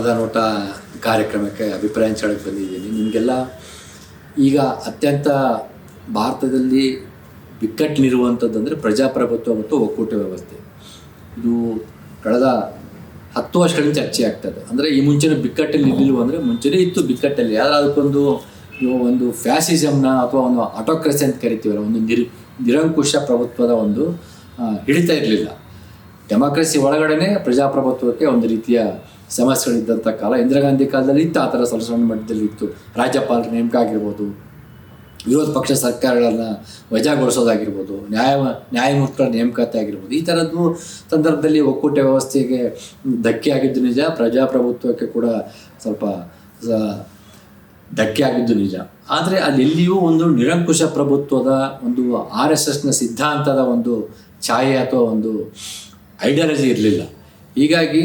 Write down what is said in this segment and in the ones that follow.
ಕಣದ ನೋಟ ಕಾರ್ಯಕ್ರಮಕ್ಕೆ ಅಭಿಪ್ರಾಯ ಹಂಚ್ಕೊಳ್ಳೋಕ್ಕೆ ಬಂದಿದ್ದೀನಿ. ನಿಮಗೆಲ್ಲ ಈಗ ಅತ್ಯಂತ ಭಾರತದಲ್ಲಿ ಬಿಕ್ಕಟ್ಟಿನಿರುವಂಥದ್ದು ಅಂದರೆ ಪ್ರಜಾಪ್ರಭುತ್ವ ಮತ್ತು ಒಕ್ಕೂಟ ವ್ಯವಸ್ಥೆ. ಇದು ಕಳೆದ 10 ವರ್ಷಗಳಿಂದ ಚರ್ಚೆ ಆಗ್ತದೆ. ಅಂದರೆ ಈ ಮುಂಚೆನೇ ಬಿಕ್ಕಟ್ಟಲ್ಲಿ ಇರಲಿಲ್ಲ ಅಂದರೆ ಮುಂಚೆನೇ ಇತ್ತು ಬಿಕ್ಕಟ್ಟಲ್ಲಿ, ಆದರೆ ಅದಕ್ಕೊಂದು ಫ್ಯಾಸಿಸಮ್ನ ಅಥವಾ ಒಂದು ಆಟೋಕ್ರಸಿ ಅಂತ ಕರಿತೀವಲ್ಲ, ಒಂದು ನಿರಂಕುಶ ಪ್ರಭುತ್ವದ ಒಂದು ಹಿಡಿತ ಇರಲಿಲ್ಲ. ಡೆಮಾಕ್ರಸಿ ಒಳಗಡೆ ಪ್ರಜಾಪ್ರಭುತ್ವಕ್ಕೆ ಒಂದು ರೀತಿಯ ಸಮಸ್ಯೆಗಳಿದ್ದಂಥ ಕಾಲ. ಇಂದಿರಾ ಗಾಂಧಿ ಕಾಲದಲ್ಲಿ ಇತ್ತು, ಆ ಥರ ಸಣ್ಣ ಮಟ್ಟದಲ್ಲಿ ಇತ್ತು. ರಾಜ್ಯಪಾಲರ ನೇಮಕ ಆಗಿರ್ಬೋದು, ವಿರೋಧ ಪಕ್ಷ ಸರ್ಕಾರಗಳನ್ನು ವಜಾಗೊಳಿಸೋದಾಗಿರ್ಬೋದು, ನ್ಯಾಯಮೂರ್ತಿಗಳ ನೇಮಕಾತಿ ಆಗಿರ್ಬೋದು. ಈ ಥರದ್ದು ಸಂದರ್ಭದಲ್ಲಿ ಒಕ್ಕೂಟ ವ್ಯವಸ್ಥೆಗೆ ಧಕ್ಕೆ ಆಗಿದ್ದು ನಿಜ, ಪ್ರಜಾಪ್ರಭುತ್ವಕ್ಕೆ ಕೂಡ ಸ್ವಲ್ಪ ಧಕ್ಕೆ ಆಗಿದ್ದು ನಿಜ. ಆದರೆ ಅಲ್ಲೆಲ್ಲಿಯೂ ಒಂದು ನಿರಂಕುಶ ಪ್ರಭುತ್ವದ ಒಂದು RSSನ ಸಿದ್ಧಾಂತದ ಒಂದು ಛಾಯೆ ಅಥವಾ ಒಂದು ಐಡಿಯಾಲಜಿ ಇರಲಿಲ್ಲ. ಹೀಗಾಗಿ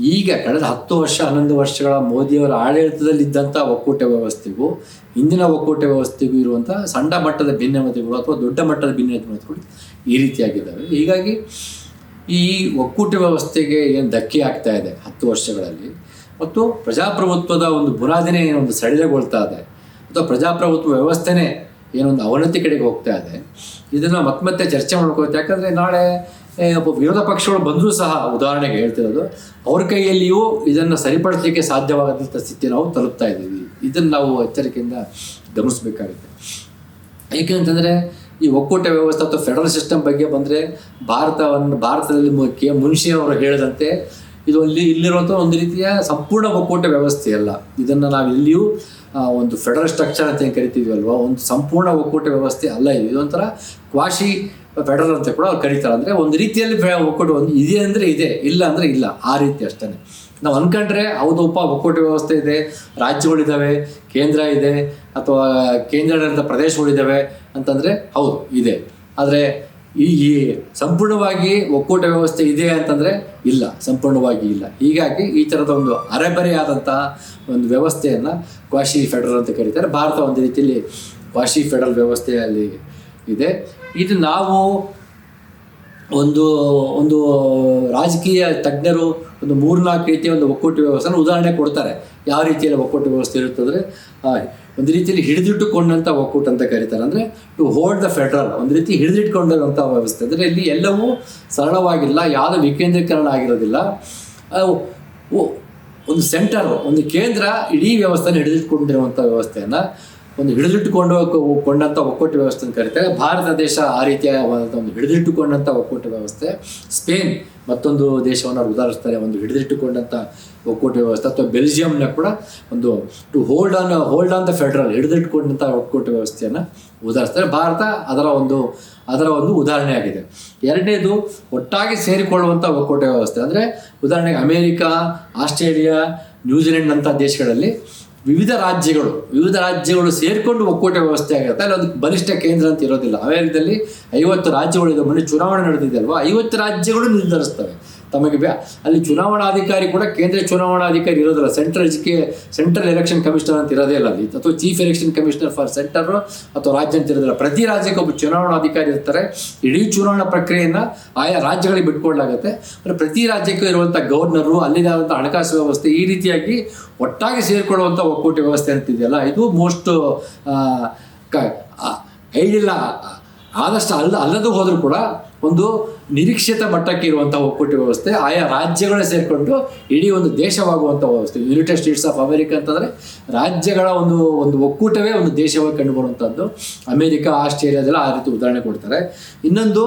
ಈಗ ಕಳೆದ 10 ವರ್ಷ 11 ವರ್ಷಗಳ ಮೋದಿಯವರ ಆಡಳಿತದಲ್ಲಿದ್ದಂಥ ಒಕ್ಕೂಟ ವ್ಯವಸ್ಥೆಗೂ ಇಂದಿನ ಒಕ್ಕೂಟ ವ್ಯವಸ್ಥೆಗೂ ಇರುವಂಥ ಸಣ್ಣ ಮಟ್ಟದ ಭಿನ್ನಮತಗಳು ಅಥವಾ ದೊಡ್ಡ ಮಟ್ಟದ ಭಿನ್ನಮತಗಳು ಈ ರೀತಿಯಾಗಿದ್ದಾವೆ. ಹೀಗಾಗಿ ಈ ಒಕ್ಕೂಟ ವ್ಯವಸ್ಥೆಗೆ ಏನು ಧಕ್ಕೆ ಆಗ್ತಾ ಇದೆ 10 ವರ್ಷಗಳಲ್ಲಿ, ಮತ್ತು ಪ್ರಜಾಪ್ರಭುತ್ವದ ಒಂದು ಬುನಾದಿನೇ ಏನೊಂದು ಸಡಿಲಗೊಳ್ತಾ ಇದೆ, ಅಥವಾ ಪ್ರಜಾಪ್ರಭುತ್ವ ವ್ಯವಸ್ಥೆನೇ ಏನೊಂದು ಅವನತಿ ಕಡೆಗೆ ಹೋಗ್ತಾ ಇದೆ, ಇದನ್ನು ಮತ್ತೆ ಚರ್ಚೆ ಮಾಡ್ಕೋಬೇಕು. ಯಾಕಂದರೆ ನಾಳೆ ವಿರೋಧ ಪಕ್ಷಗಳು ಬಂದರೂ ಸಹ, ಉದಾಹರಣೆಗೆ ಹೇಳ್ತಿರೋದು, ಅವ್ರ ಕೈಯಲ್ಲಿಯೂ ಇದನ್ನು ಸರಿಪಡಿಸಲಿಕ್ಕೆ ಸಾಧ್ಯವಾಗದಂಥ ಸ್ಥಿತಿ ನಾವು ತಲುಪ್ತಾ ಇದ್ದೀವಿ. ಇದನ್ನು ನಾವು ಎಚ್ಚರಿಕೆಯಿಂದ ಗಮನಿಸಬೇಕಾಗುತ್ತೆ. ಏಕೆಂತಂದರೆ ಈ ಒಕ್ಕೂಟ ವ್ಯವಸ್ಥೆ ಅಥವಾ ಫೆಡರಲ್ ಸಿಸ್ಟಮ್ ಬಗ್ಗೆ ಬಂದರೆ ಭಾರತದಲ್ಲಿ ಮುನ್ಷಿ ಅವರು ಹೇಳಿದಂತೆ ಇದು ಇಲ್ಲಿರುವಂಥ ಒಂದು ರೀತಿಯ ಸಂಪೂರ್ಣ ಒಕ್ಕೂಟ ವ್ಯವಸ್ಥೆ ಅಲ್ಲ. ಇದನ್ನು ನಾವು ಎಲ್ಲಿಯೂ ಒಂದು ಫೆಡರಲ್ ಸ್ಟ್ರಕ್ಚರ್ ಅಂತ ಏನು ಕರಿತೀವಲ್ವ, ಒಂದು ಸಂಪೂರ್ಣ ಒಕ್ಕೂಟ ವ್ಯವಸ್ಥೆ ಅಲ್ಲ. ಇದೊಂಥರ ಕ್ವಾಶಿ ಫೆಡರಲ್ ಅಂತ ಕೂಡ ಅವ್ರು ಕರೀತಾರೆ. ಅಂದರೆ ಒಂದು ರೀತಿಯಲ್ಲಿ ಒಕ್ಕೂಟ ಒಂದು ಇದೆ ಅಂದರೆ ಇದೆ, ಇಲ್ಲ ಅಂದರೆ ಇಲ್ಲ, ಆ ರೀತಿ ಅಷ್ಟೇ. ನಾವು ಅಂದ್ಕೊಂಡ್ರೆ ಹೌದಪ್ಪ ಒಕ್ಕೂಟ ವ್ಯವಸ್ಥೆ ಇದೆ, ರಾಜ್ಯಗಳಿದ್ದಾವೆ, ಕೇಂದ್ರ ಇದೆ, ಅಥವಾ ಕೇಂದ್ರಾಡಳಿತ ಪ್ರದೇಶಗಳಿದ್ದಾವೆ ಅಂತಂದರೆ ಹೌದು ಇದೆ. ಆದರೆ ಈ ಸಂಪೂರ್ಣವಾಗಿ ಒಕ್ಕೂಟ ವ್ಯವಸ್ಥೆ ಇದೆ ಅಂತಂದರೆ ಇಲ್ಲ, ಸಂಪೂರ್ಣವಾಗಿ ಇಲ್ಲ. ಹೀಗಾಗಿ ಈ ಥರದ ಒಂದು ಅರೆಬರೆಯಾದಂತಹ ಒಂದು ವ್ಯವಸ್ಥೆಯನ್ನು ಕ್ವಾಶಿ ಫೆಡರಲ್ ಅಂತ ಕರೀತಾರೆ. ಭಾರತ ಒಂದು ರೀತಿಯಲ್ಲಿ ಕ್ವಾಶಿ ಫೆಡರಲ್ ವ್ಯವಸ್ಥೆಯಲ್ಲಿ ಇದೆ. ಇದು ನಾವು ಒಂದು ರಾಜಕೀಯ ತಜ್ಞರು ಒಂದು 3-4 ರೀತಿಯ ಒಂದು ಒಕ್ಕೂಟ ವ್ಯವಸ್ಥೆನ ಉದಾಹರಣೆ ಕೊಡ್ತಾರೆ. ಯಾವ ರೀತಿಯಲ್ಲಿ ಒಕ್ಕೂಟ ವ್ಯವಸ್ಥೆ ಇರುತ್ತಂದರೆ, ಒಂದು ರೀತಿಯಲ್ಲಿ ಹಿಡಿದಿಟ್ಟುಕೊಂಡಂಥ ಒಕ್ಕೂಟ ಅಂತ ಕರೀತಾರೆ. ಅಂದರೆ ಟು ಹೋಲ್ಡ್ ದ ಫೆಡರಲ್, ಒಂದು ರೀತಿ ಹಿಡಿದಿಟ್ಕೊಂಡಂಥ ವ್ಯವಸ್ಥೆ. ಅಂದರೆ ಇಲ್ಲಿ ಎಲ್ಲವೂ ಸರಳವಾಗಿಲ್ಲ, ಯಾವುದೋ ವಿಕೇಂದ್ರೀಕರಣ ಆಗಿರೋದಿಲ್ಲ. ಒಂದು ಸೆಂಟರ್, ಒಂದು ಕೇಂದ್ರ ಇಡೀ ವ್ಯವಸ್ಥೆನ ಹಿಡಿದಿಟ್ಕೊಂಡಿರುವಂಥ ವ್ಯವಸ್ಥೆಯನ್ನು ಕೊಂಡಂಥ ಒಕ್ಕೂಟ ವ್ಯವಸ್ಥೆ ಅಂತ ಕರೀತಾರೆ. ಭಾರತ ದೇಶ ಆ ರೀತಿಯಾದ ಒಂದು ಹಿಡಿದಿಟ್ಟುಕೊಂಡಂಥ ಒಕ್ಕೂಟ ವ್ಯವಸ್ಥೆ. ಸ್ಪೇನ್ ಮತ್ತೊಂದು ದೇಶವನ್ನು ಅವ್ರು ಉದಾಹರಿಸ್ತಾರೆ, ಒಂದು ಹಿಡಿದಿಟ್ಟುಕೊಂಡಂಥ ಒಕ್ಕೂಟ ವ್ಯವಸ್ಥೆ. ಅಥವಾ ಬೆಲ್ಜಿಯಂನ ಕೂಡ ಒಂದು to hold on the federal, ಹಿಡಿದಿಟ್ಟುಕೊಂಡಂಥ ಒಕ್ಕೂಟ ವ್ಯವಸ್ಥೆಯನ್ನು ಉದಾಹರಿಸ್ತಾರೆ. ಭಾರತ ಅದರ ಒಂದು ಉದಾಹರಣೆ ಆಗಿದೆ. ಎರಡನೇದು ಒಟ್ಟಾಗಿ ಸೇರಿಕೊಳ್ಳುವಂಥ ಒಕ್ಕೂಟ ವ್ಯವಸ್ಥೆ. ಅಂದರೆ ಉದಾಹರಣೆಗೆ ಅಮೇರಿಕಾ, ಆಸ್ಟ್ರೇಲಿಯಾ, ನ್ಯೂಜಿಲೆಂಡ್ ಅಂಥ ದೇಶಗಳಲ್ಲಿ ವಿವಿಧ ರಾಜ್ಯಗಳು ಸೇರಿಕೊಂಡು ಒಕ್ಕೂಟ ವ್ಯವಸ್ಥೆ ಆಗಿರುತ್ತೆ. ಅಲ್ಲಿ ಒಂದು ಬಲಿಷ್ಠ ಕೇಂದ್ರ ಅಂತ ಇರೋದಿಲ್ಲ. ಅಮೆರಿಕದಲ್ಲಿ 50 ರಾಜ್ಯಗಳಿದೆ. ಮೊನ್ನೆ ಚುನಾವಣೆ ನಡೆದಿದೆ ಅಲ್ವಾ, 50 ರಾಜ್ಯಗಳು ನಿರ್ಧರಿಸ್ತವೆ ತಮಗೆ ಅಲ್ಲಿ ಚುನಾವಣಾಧಿಕಾರಿ ಕೂಡ ಕೇಂದ್ರ ಚುನಾವಣಾಧಿಕಾರಿ ಇರೋದಿಲ್ಲ. ಸೆಂಟ್ರಲ್ ಎಲೆಕ್ಷನ್ ಕಮಿಷನರ್ ಅಂತ ಇರೋದೇ ಇಲ್ಲ ಅಲ್ಲಿ, ಅಥವಾ chief election commissioner for centre ಅಥವಾ ರಾಜ್ಯ ಅಂತ ಇರೋದಿಲ್ಲ. ಪ್ರತಿ ರಾಜ್ಯಕ್ಕೆ ಒಬ್ಬ ಚುನಾವಣಾಧಿಕಾರಿ ಇರ್ತಾರೆ. ಇಡೀ ಚುನಾವಣಾ ಪ್ರಕ್ರಿಯೆಯನ್ನು ಆಯಾ ರಾಜ್ಯಗಳಿಗೆ ಬಿಟ್ಕೊಡ್ಲಾಗುತ್ತೆ. ಪ್ರತಿ ರಾಜ್ಯಕ್ಕೂ ಇರುವಂಥ ಗವರ್ನರು, ಅಲ್ಲಿರುವಂಥ ಹಣಕಾಸು ವ್ಯವಸ್ಥೆ, ಈ ರೀತಿಯಾಗಿ ಒಟ್ಟಾಗಿ ಸೇರಿಕೊಳ್ಳುವಂಥ ಒಕ್ಕೂಟ ವ್ಯವಸ್ಥೆ ಅಂತಿದೆಯಲ್ಲ, ಇದು ಮೋಸ್ಟ್ ಐಡಿಯಲ್ಲ. ಆದಷ್ಟು ಅಲ್ಲದು ಹೋದರೂ ಕೂಡ ಒಂದು ನಿರೀಕ್ಷಿತ ಮಟ್ಟಕ್ಕೆ ಇರುವಂಥ ಒಕ್ಕೂಟ ವ್ಯವಸ್ಥೆ. ಆಯಾ ರಾಜ್ಯಗಳೇ ಸೇರಿಕೊಂಡು ಇಡೀ ಒಂದು ದೇಶವಾಗುವಂಥ ವ್ಯವಸ್ಥೆ. ಯುನೈಟೆಡ್ ಸ್ಟೇಟ್ಸ್ ಆಫ್ ಅಮೆರಿಕ ಅಂತಂದರೆ ರಾಜ್ಯಗಳ ಒಂದು ಒಕ್ಕೂಟವೇ ಒಂದು ದೇಶವಾಗಿ ಕಂಡುಬರುವಂಥದ್ದು. ಅಮೇರಿಕಾ, ಆಸ್ಟ್ರೇಲಿಯಾದೆಲ್ಲ ಆ ರೀತಿ ಉದಾಹರಣೆ ಕೊಡ್ತಾರೆ. ಇನ್ನೊಂದು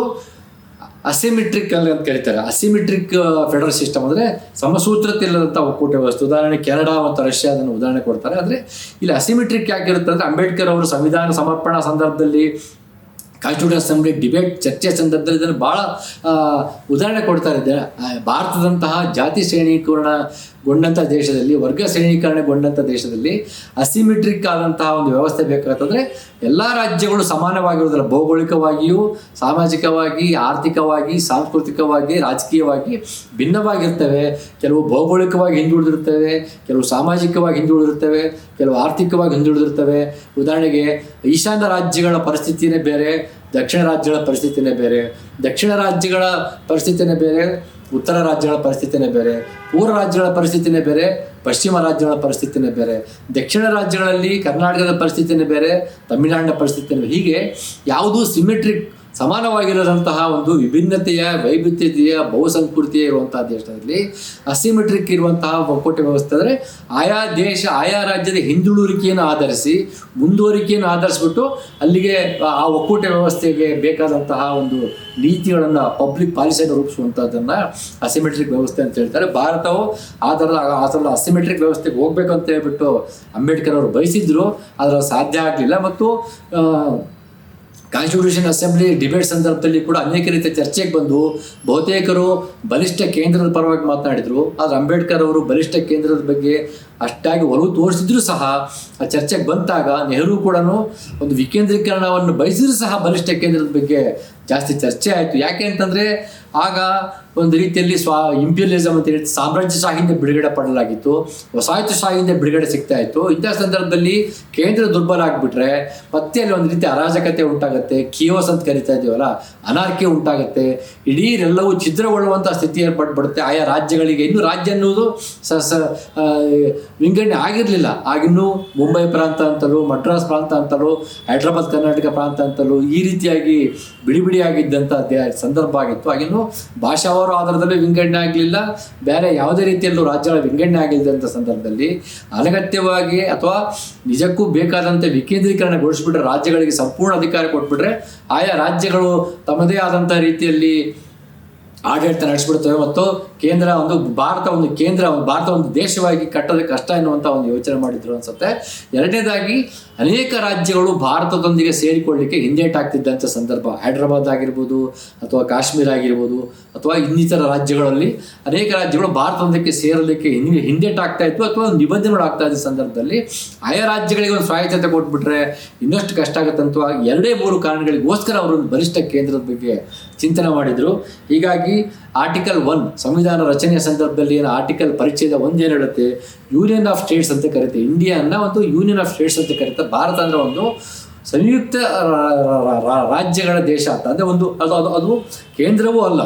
ಅಸಿಮೆಟ್ರಿಕ್ ಅಂತ ಕರೀತಾರೆ. ಅಸಿಮೆಟ್ರಿಕ್ ಫೆಡರಲ್ ಸಿಸ್ಟಮ್ ಅಂದರೆ ಸಮಸೂತ್ರತೆ ಇಲ್ಲದಂಥ ಒಕ್ಕೂಟ ವ್ಯವಸ್ಥೆ. ಉದಾಹರಣೆ ಕೆನಡಾ ಮತ್ತು ರಷ್ಯಾದನ್ನು ಉದಾಹರಣೆ ಕೊಡ್ತಾರೆ. ಆದರೆ ಇಲ್ಲಿ ಅಸಿಮೆಟ್ರಿಕ್ ಯಾಕಿರುತ್ತೆ ಅಂದರೆ, ಅಂಬೇಡ್ಕರ್ ಅವರು ಸಂವಿಧಾನ ಸಮರ್ಪಣಾ ಸಂದರ್ಭದಲ್ಲಿ, ಕಾನ್ಸ್ಟಿಟ್ಯೂಷನ್ ಅಸೆಂಬ್ಲಿ ಡಿಬೇಟ್ ಚರ್ಚೆ ಸಂದರ್ಭದಲ್ಲಿ ಇದನ್ನು ಭಾಳ ಉದಾಹರಣೆ ಕೊಡ್ತಾ ಇದ್ದಾರೆ. ಭಾರತದಂತಹ ಜಾತಿ ಶ್ರೇಣೀಕರಣಗೊಂಡಂಥ ದೇಶದಲ್ಲಿ, ವರ್ಗ ಶ್ರೇಣೀಕರಣಗೊಂಡಂಥ ದೇಶದಲ್ಲಿ ಅಸಿಮೆಟ್ರಿಕ್ ಆದಂತಹ ಒಂದು ವ್ಯವಸ್ಥೆ ಬೇಕಾಗ್ತಂದರೆ ಎಲ್ಲ ರಾಜ್ಯಗಳು ಸಮಾನವಾಗಿರೋದಿಲ್ಲ. ಭೌಗೋಳಿಕವಾಗಿಯೂ, ಸಾಮಾಜಿಕವಾಗಿ, ಆರ್ಥಿಕವಾಗಿ, ಸಾಂಸ್ಕೃತಿಕವಾಗಿ, ರಾಜಕೀಯವಾಗಿ ಭಿನ್ನವಾಗಿರ್ತವೆ. ಕೆಲವು ಭೌಗೋಳಿಕವಾಗಿ ಹಿಂದುಳಿದಿರ್ತವೆ, ಕೆಲವು ಸಾಮಾಜಿಕವಾಗಿ ಹಿಂದುಳಿದಿರ್ತವೆ, ಕೆಲವು ಆರ್ಥಿಕವಾಗಿ ಹಿಂದುಳಿದಿರ್ತವೆ. ಉದಾಹರಣೆಗೆ ಈಶಾನ್ಯ ರಾಜ್ಯಗಳ ಪರಿಸ್ಥಿತಿಯೇ ಬೇರೆ, ದಕ್ಷಿಣ ರಾಜ್ಯಗಳ ಪರಿಸ್ಥಿತಿನೇ ಬೇರೆ, ದಕ್ಷಿಣ ರಾಜ್ಯಗಳ ಪರಿಸ್ಥಿತಿನೇ ಬೇರೆ, ಉತ್ತರ ರಾಜ್ಯಗಳ ಪರಿಸ್ಥಿತಿನೇ ಬೇರೆ, ಪೂರ್ವ ರಾಜ್ಯಗಳ ಪರಿಸ್ಥಿತಿನೇ ಬೇರೆ, ಪಶ್ಚಿಮ ರಾಜ್ಯಗಳ ಪರಿಸ್ಥಿತಿನೇ ಬೇರೆ, ದಕ್ಷಿಣ ರಾಜ್ಯಗಳಲ್ಲಿ ಕರ್ನಾಟಕದ ಪರಿಸ್ಥಿತಿನೇ ಬೇರೆ, ತಮಿಳುನಾಡಿನ ಪರಿಸ್ಥಿತಿನೇ ಬೇರೆ. ಹೀಗೆ ಯಾವುದೂ ಸಿಮೆಟ್ರಿಕ್ ಸಮಾನವಾಗಿರೋದಂತಹ ಒಂದು ವಿಭಿನ್ನತೆಯ ವೈವಿಧ್ಯತೆಯ ಬಹುಸಂಸ್ಕೃತಿಯ ಇರುವಂತಹ ದೇಶದಲ್ಲಿ ಅಸಿಮೆಟ್ರಿಕ್ ಇರುವಂತಹ ಒಕ್ಕೂಟ ವ್ಯವಸ್ಥೆ ಅಂದರೆ ಆಯಾ ದೇಶ ಆಯಾ ರಾಜ್ಯದ ಹಿಂದುಳುವಿಕೆಯನ್ನು ಆಧರಿಸಿ ಮುಂದುವರಿಕೆಯನ್ನು ಆಧರಿಸ್ಬಿಟ್ಟು ಅಲ್ಲಿಗೆ ಆ ಒಕ್ಕೂಟ ವ್ಯವಸ್ಥೆಗೆ ಬೇಕಾದಂತಹ ಒಂದು ನೀತಿಗಳನ್ನು ಪಬ್ಲಿಕ್ ಪಾಲಿಸಿಯನ್ನು ರೂಪಿಸುವಂಥದ್ದನ್ನು ಅಸಿಮೆಟ್ರಿಕ್ ವ್ಯವಸ್ಥೆ ಅಂತ ಹೇಳ್ತಾರೆ. ಭಾರತವು ಆ ಥರದ ಅಸಿಮೆಟ್ರಿಕ್ ವ್ಯವಸ್ಥೆಗೆ ಹೋಗ್ಬೇಕು ಅಂತ ಹೇಳ್ಬಿಟ್ಟು ಅಂಬೇಡ್ಕರ್ ಅವರು ಬಯಸಿದ್ರು, ಆದರೆ ಸಾಧ್ಯ ಆಗಲಿಲ್ಲ. ಮತ್ತು ಕಾನ್ಸ್ಟಿಟ್ಯೂಷನ್ ಅಸೆಂಬ್ಲಿ ಡಿಬೇಟ್ ಸಂದರ್ಭದಲ್ಲಿ ಕೂಡ ಅನೇಕ ರೀತಿಯ ಚರ್ಚೆಗೆ ಬಂದು ಬಹುತೇಕರು ಬಲಿಷ್ಠ ಕೇಂದ್ರದ ಪರವಾಗಿ ಮಾತನಾಡಿದರು. ಆದರೆ ಅಂಬೇಡ್ಕರ್ ಅವರು ಬಲಿಷ್ಠ ಕೇಂದ್ರದ ಬಗ್ಗೆ ಅಷ್ಟಾಗಿ ಒಲವು ತೋರಿಸಿದ್ರು ಸಹ ಆ ಚರ್ಚೆಗೆ ಬಂದಾಗ ನೆಹರು ಕೂಡ ಒಂದು ವಿಕೇಂದ್ರೀಕರಣವನ್ನು ಬಯಸಿದ್ರು ಸಹ ಬಲಿಷ್ಠ ಕೇಂದ್ರದ ಬಗ್ಗೆ ಜಾಸ್ತಿ ಚರ್ಚೆ ಆಯಿತು. ಯಾಕೆ ಅಂತಂದರೆ ಆಗ ಒಂದು ರೀತಿಯಲ್ಲಿ ಇಂಪೀರಿಯಲಿಸಮ್ ಅಂತ ಹೇಳಿ ಸಾಮ್ರಾಜ್ಯಶಾಹಿಯಿಂದ ಬಿಡುಗಡೆ ಪಡಲಾಗಿತ್ತು, ವಸಾಹತುಶಾಹಿಯಿಂದ ಬಿಡುಗಡೆ ಸಿಗ್ತಾ ಇತ್ತು. ಇಂಥ ಸಂದರ್ಭದಲ್ಲಿ ಕೇಂದ್ರ ದುರ್ಬಲ ಆಗಿಬಿಟ್ರೆ ಮತ್ತೆ ಅಲ್ಲಿ ಒಂದು ರೀತಿ ಅರಾಜಕತೆ ಉಂಟಾಗುತ್ತೆ, ಕಿಯೋಸ್ ಅಂತ ಕರಿತಾ ಇದ್ದೀವಲ್ಲ, ಅನಾರ್ಕಿ ಉಂಟಾಗುತ್ತೆ, ಇಡೀ ಎಲ್ಲವೂ ಛಿದ್ರಗೊಳ್ಳುವಂಥ ಸ್ಥಿತಿ ಏರ್ಪಟ್ಬಿಡುತ್ತೆ ಆಯಾ ರಾಜ್ಯಗಳಿಗೆ. ಇನ್ನು ರಾಜ್ಯ ಅನ್ನೋದು ವಿಂಗಡಣೆ ಆಗಿರಲಿಲ್ಲ. ಆಗಿನ್ನೂ ಮುಂಬೈ ಪ್ರಾಂತ ಅಂತಲೂ, ಮಡ್ರಾಸ್ ಪ್ರಾಂತ ಅಂತಲೂ, ಹೈದ್ರಾಬಾದ್ ಕರ್ನಾಟಕ ಪ್ರಾಂತ ಅಂತಲೂ ಈ ರೀತಿಯಾಗಿ ಬಿಡಿಬಿಡಿಯಾಗಿದ್ದಂಥ ಸಂದರ್ಭ ಆಗಿತ್ತು. ಆಗಿನ್ನೂ ಭಾಷಾವಾರು ಆಧಾರದಲ್ಲಿ ವಿಂಗಡಣೆ ಆಗಲಿಲ್ಲ, ಬೇರೆ ಯಾವುದೇ ರೀತಿಯಲ್ಲೂ ರಾಜ್ಯಗಳ ವಿಂಗಡಣೆ ಆಗಿಲ್ಲದಂಥ ಸಂದರ್ಭದಲ್ಲಿ ಅನಗತ್ಯವಾಗಿ ಅಥವಾ ನಿಜಕ್ಕೂ ಬೇಕಾದಂಥ ವಿಕೇಂದ್ರೀಕರಣಗೊಳಿಸ್ಬಿಟ್ರೆ, ರಾಜ್ಯಗಳಿಗೆ ಸಂಪೂರ್ಣ ಅಧಿಕಾರ ಕೊಟ್ಬಿಟ್ರೆ ಆಯಾ ರಾಜ್ಯಗಳು ತಮ್ಮದೇ ಆದಂಥ ರೀತಿಯಲ್ಲಿ ಆಡಳಿತ ನಡೆಸ್ಬಿಡ್ತವೆ ಮತ್ತು ಕೇಂದ್ರ ಭಾರತ ಒಂದು ದೇಶವಾಗಿ ಕಟ್ಟೋದಕ್ಕೆ ಕಷ್ಟ ಎನ್ನುವಂಥ ಒಂದು ಯೋಚನೆ ಮಾಡಿದ್ರು ಅನ್ಸುತ್ತೆ. ಎರಡನೇದಾಗಿ ಅನೇಕ ರಾಜ್ಯಗಳು ಭಾರತದೊಂದಿಗೆ ಸೇರಿಕೊಳ್ಳಲಿಕ್ಕೆ ಹಿಂದೇಟಾಗ್ತಿದ್ದಂಥ ಸಂದರ್ಭ, ಹೈದ್ರಾಬಾದ್ ಆಗಿರ್ಬೋದು ಅಥವಾ ಕಾಶ್ಮೀರ ಆಗಿರ್ಬೋದು ಅಥವಾ ಇನ್ನಿತರ ರಾಜ್ಯಗಳಲ್ಲಿ ಅನೇಕ ರಾಜ್ಯಗಳು ಭಾರತದೊಂದಿಗೆ ಸೇರಲಿಕ್ಕೆ ಹಿಂದೇಟಾಗ್ತಾ ಇತ್ತು ಅಥವಾ ನಿಬಂಧನೆಗಳು ಆಗ್ತಾ ಇದ್ದ ಸಂದರ್ಭದಲ್ಲಿ ಆಯಾ ರಾಜ್ಯಗಳಿಗೆ ಒಂದು ಸ್ವಾಯತ್ತತೆ ಕೊಟ್ಬಿಟ್ರೆ ಇನ್ನಷ್ಟು ಕಷ್ಟ ಆಗುತ್ತಂತ 2-3 ಕಾರಣಗಳಿಗೋಸ್ಕರ ಅವರು ಬಲಿಷ್ಠ ಕೇಂದ್ರದ ಬಗ್ಗೆ ಚಿಂತನೆ ಮಾಡಿದರು. ಹೀಗಾಗಿ ಆರ್ಟಿಕಲ್ 1 ಸಂವಿಧಾನ ರಚನೆಯ ಸಂದರ್ಭದಲ್ಲಿ ಏನು ಆರ್ಟಿಕಲ್ ಪರಿಚಯದ 1 ಏನು ಹೇಳುತ್ತೆ, ಯೂನಿಯನ್ ಆಫ್ ಸ್ಟೇಟ್ಸ್ ಅಂತ ಕರೀತೆ. ಇಂಡಿಯಾನ ಒಂದು ಯೂನಿಯನ್ ಆಫ್ ಸ್ಟೇಟ್ಸ್ ಅಂತ ಕರೀತಾರೆ. ಭಾರತ ಅಂದರೆ ಒಂದು ಸಂಯುಕ್ತ ರಾಜ್ಯಗಳ ದೇಶ ಅಂತ. ಅಂದರೆ ಅದು ಕೇಂದ್ರವೂ ಅಲ್ಲ,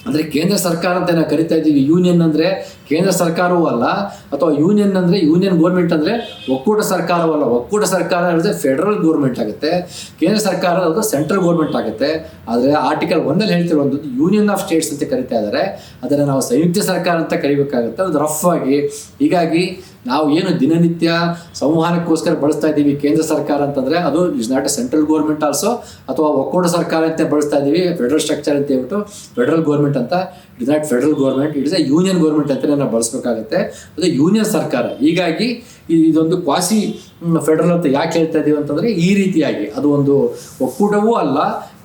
ಅಂದರೆ ಕೇಂದ್ರ ಸರ್ಕಾರ ಅಂತ ನಾವು ಕರಿತಾ ಇದ್ದೀವಿ. ಯೂನಿಯನ್ ಅಂದರೆ ಕೇಂದ್ರ ಸರ್ಕಾರವೂ ಅಲ್ಲ, ಅಥವಾ ಯೂನಿಯನ್ ಅಂದರೆ ಯೂನಿಯನ್ ಗೋರ್ಮೆಂಟ್ ಅಂದರೆ ಒಕ್ಕೂಟ ಸರ್ಕಾರವೂ ಅಲ್ಲ. ಒಕ್ಕೂಟ ಸರ್ಕಾರ ಹೇಳಿದ್ರೆ ಫೆಡರಲ್ ಗೋರ್ಮೆಂಟ್ ಆಗುತ್ತೆ, ಕೇಂದ್ರ ಸರ್ಕಾರ ಅದು ಸೆಂಟ್ರಲ್ ಗೋರ್ಮೆಂಟ್ ಆಗುತ್ತೆ. ಆದರೆ ಆರ್ಟಿಕಲ್ 1 ಹೇಳ್ತಿರುವಂಥದ್ದು ಯೂನಿಯನ್ ಆಫ್ ಸ್ಟೇಟ್ಸ್ ಅಂತ ಕರಿತಾ ಇದ್ದಾರೆ. ಅದನ್ನು ನಾವು ಸಂಯುಕ್ತ ಸರ್ಕಾರ ಅಂತ ಕರಿಬೇಕಾಗುತ್ತೆ, ಅದು ರಫ್ ಆಗಿ. ಹೀಗಾಗಿ ನಾವು ಏನು ದಿನನಿತ್ಯ ಸಂವಹನಕ್ಕೋಸ್ಕರ ಬಳಸ್ತಾ ಇದ್ದೀವಿ ಕೇಂದ್ರ ಸರ್ಕಾರ ಅಂತಂದರೆ ಅದು is not A central government also, ಅಥವಾ ಒಕ್ಕೂಟ ಸರ್ಕಾರ ಅಂತ ಬಳಸ್ತಾ ಇದ್ದೀವಿ ಫೆಡರಲ್ ಸ್ಟ್ರಕ್ಚರ್ ಅಂತ ಹೇಳ್ಬಿಟ್ಟು ಫೆಡರಲ್ ಗೋರ್ಮೆಂಟ್ ಅಂತ. It is not federal government, it is A union government ಅಂತಲೇ ನಾವು ಬಳಸಬೇಕಾಗುತ್ತೆ. ಅದು ಯೂನಿಯನ್ ಸರ್ಕಾರ. ಹೀಗಾಗಿ ಇದೊಂದು ಕ್ವಾಸಿ ಫೆಡರಲ್ ಅಂತ ಯಾಕೆ ಹೇಳ್ತಾ ಇದ್ದೀವಿ ಅಂತಂದರೆ ಈ ರೀತಿಯಾಗಿ ಅದು ಒಂದು ಒಕ್ಕೂಟವೂ ಅಲ್ಲ,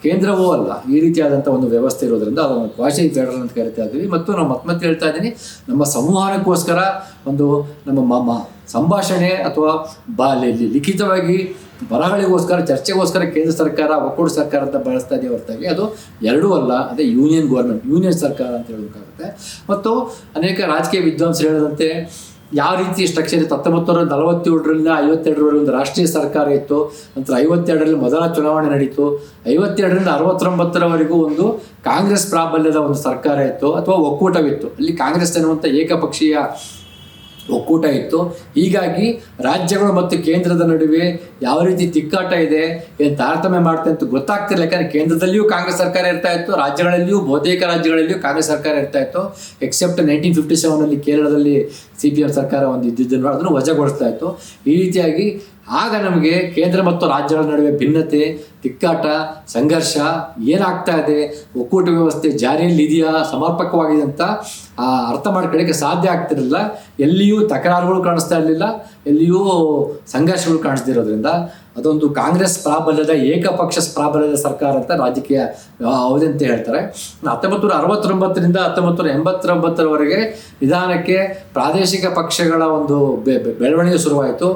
ಕೇಂದ್ರವೂ ಅಲ್ಲ, ಈ ರೀತಿಯಾದಂಥ ಒಂದು ವ್ಯವಸ್ಥೆ ಇರೋದ್ರಿಂದ ಅದನ್ನು ಕ್ವಾಸಿ ಫೆಡರಲ್ ಅಂತ ಕರಿತಾ ಇದ್ದೀವಿ. ಮತ್ತು ನಾವು ಮತ್ತೆ ಹೇಳ್ತಾ ಇದ್ದೀನಿ, ನಮ್ಮ ಸಂವಹನಕ್ಕೋಸ್ಕರ ಒಂದು ನಮ್ಮ ಸಂಭಾಷಣೆ ಅಥವಾ ಲಿಖಿತವಾಗಿ ಬರಹಗಳಿಗೋಸ್ಕರ ಚರ್ಚೆಗೋಸ್ಕರ ಕೇಂದ್ರ ಸರ್ಕಾರ ಒಕ್ಕೂಟ ಸರ್ಕಾರ ಅಂತ ಬಳಸ್ತಾ ಇದೆಯೇ ಹೊರತಾಗಿ ಅದು ಎರಡೂ ಅಲ್ಲ, ಅದೇ ಯೂನಿಯನ್ ಗೋರ್ಮೆಂಟ್, ಯೂನಿಯನ್ ಸರ್ಕಾರ ಅಂತ ಹೇಳಬೇಕಾಗುತ್ತೆ. ಮತ್ತು ಅನೇಕ ರಾಜಕೀಯ ವಿದ್ವಾಂಸರು ಹೇಳದಂತೆ ಯಾವ ರೀತಿ ಸ್ಟ್ರಕ್ಚರ್ ಇತ್ತು, 1947ರಿಂದ 52ರವರೆಗೆ ಒಂದು ರಾಷ್ಟ್ರೀಯ ಸರ್ಕಾರ ಇತ್ತು. ನಂತರ 52ರಲ್ಲಿ ಮೊದಲ ಚುನಾವಣೆ ನಡೀತು. 52ರಿಂದ 69ರವರೆಗೂ ಒಂದು ಕಾಂಗ್ರೆಸ್ ಪ್ರಾಬಲ್ಯದ ಒಂದು ಸರ್ಕಾರ ಇತ್ತು ಅಥವಾ ಒಕ್ಕೂಟವಿತ್ತು. ಅಲ್ಲಿ ಕಾಂಗ್ರೆಸ್ ಎನ್ನುವಂಥ ಏಕಪಕ್ಷೀಯ ಒಕ್ಕೂಟ ಇತ್ತು. ಹೀಗಾಗಿ ರಾಜ್ಯಗಳು ಮತ್ತು ಕೇಂದ್ರದ ನಡುವೆ ಯಾವ ರೀತಿ ತಿಕ್ಕಾಟ ಇದೆ, ಏನು ತಾರತಮ್ಯ ಮಾಡ್ತೆ ಅಂತ ಗೊತ್ತಾಗ್ತಿರಲಿಲ್ಲ. ಯಾಕಂದರೆ ಕೇಂದ್ರದಲ್ಲಿಯೂ ಕಾಂಗ್ರೆಸ್ ಸರ್ಕಾರ ಇರ್ತಾ ಇತ್ತು, ರಾಜ್ಯಗಳಲ್ಲಿಯೂ ಬಹುತೇಕ ರಾಜ್ಯಗಳಲ್ಲಿಯೂ ಕಾಂಗ್ರೆಸ್ ಸರ್ಕಾರ ಇರ್ತಾ ಇತ್ತು. ಎಕ್ಸೆಪ್ಟ್ 1957ರಲ್ಲಿ ಕೇರಳದಲ್ಲಿ CPM ಸರ್ಕಾರ ಒಂದು ಇದ್ದಿದ್ದನ್ನು ಅದನ್ನು ವಜಾಗೊಳಿಸ್ತಾ ಇತ್ತು. ಈ ರೀತಿಯಾಗಿ ಆಗ ನಮಗೆ ಕೇಂದ್ರ ಮತ್ತು ರಾಜ್ಯಗಳ ನಡುವೆ ಭಿನ್ನತೆ, ತಿಕ್ಕಾಟ, ಸಂಘರ್ಷ ಏನಾಗ್ತಾ ಇದೆ, ಒಕ್ಕೂಟ ವ್ಯವಸ್ಥೆ ಜಾರಿಯಲ್ಲಿ ಇದೆಯಾ, ಸಮರ್ಪಕವಾಗಿದೆ ಅಂತ ಅರ್ಥ ಮಾಡ್ಕೊಳ್ಳೋಕ್ಕೆ ಸಾಧ್ಯ ಆಗ್ತಿರಲಿಲ್ಲ. ಎಲ್ಲಿಯೂ ತಕರಾರುಗಳು ಕಾಣಿಸ್ತಾ ಇರಲಿಲ್ಲ, ಎಲ್ಲಿಯೂ ಸಂಘರ್ಷಗಳು ಕಾಣಿಸ್ತಿರೋದ್ರಿಂದ ಅದೊಂದು ಕಾಂಗ್ರೆಸ್ ಪ್ರಾಬಲ್ಯದ ಏಕಪಕ್ಷ ಪ್ರಾಬಲ್ಯದ ಸರ್ಕಾರ ಅಂತ ರಾಜಕೀಯ ಅವಧಿ ಅಂತ ಹೇಳ್ತಾರೆ. 1969ರಿಂದ 1989ರವರೆಗೆ ನಿಧಾನಕ್ಕೆ ಪ್ರಾದೇಶಿಕ ಪಕ್ಷಗಳ ಒಂದು ಬೆಳವಣಿಗೆ ಶುರುವಾಯಿತು.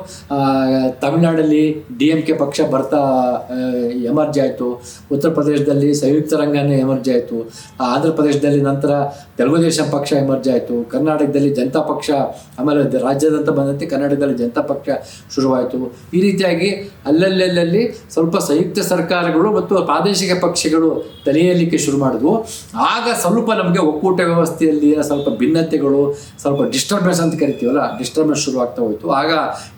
ತಮಿಳುನಾಡಲ್ಲಿ DMK ಪಕ್ಷ ಬರ್ತಾ ಎಮರ್ಜ್ ಆಯಿತು, ಉತ್ತರ ಪ್ರದೇಶದಲ್ಲಿ ಸಂಯುಕ್ತ ರಂಗನೇ ಎಮರ್ಜ್ ಆಯಿತು, ಆಂಧ್ರ ಪ್ರದೇಶದಲ್ಲಿ ನಂತರ ತೆಲುಗುದೇಶಂ ಪಕ್ಷ ಎಮರ್ಜ್ ಆಯಿತು, ಕರ್ನಾಟಕದಲ್ಲಿ ಜನತಾ ಪಕ್ಷ, ಆಮೇಲೆ ರಾಜ್ಯದಂತ ಬಂದಂತೆ ಕರ್ನಾಟಕದಲ್ಲಿ ಜನತಾ ಪಕ್ಷ ಶುರುವಾಯಿತು. ಈ ರೀತಿಯಾಗಿ ಅಲ್ಲಲ್ಲಿ ಸ್ವಲ್ಪ ಸಂಯುಕ್ತ ಸರ್ಕಾರಗಳು ಮತ್ತು ಪ್ರಾದೇಶಿಕ ಪಕ್ಷಗಳು ತಲೆಯಲಿಕ್ಕೆ ಶುರು ಮಾಡಿದ್ವು. ಆಗ ಸ್ವಲ್ಪ ನಮಗೆ ಒಕ್ಕೂಟ ವ್ಯವಸ್ಥೆಯಲ್ಲಿ ಸ್ವಲ್ಪ ಭಿನ್ನತೆಗಳು, ಸ್ವಲ್ಪ ಡಿಸ್ಟರ್ಬೆನ್ಸ್ ಅಂತ ಕರಿತೀವಲ್ಲ, ಡಿಸ್ಟರ್ಬೆನ್ಸ್ ಶುರುವಾಗ್ತಾ ಹೋಯಿತು. ಆಗ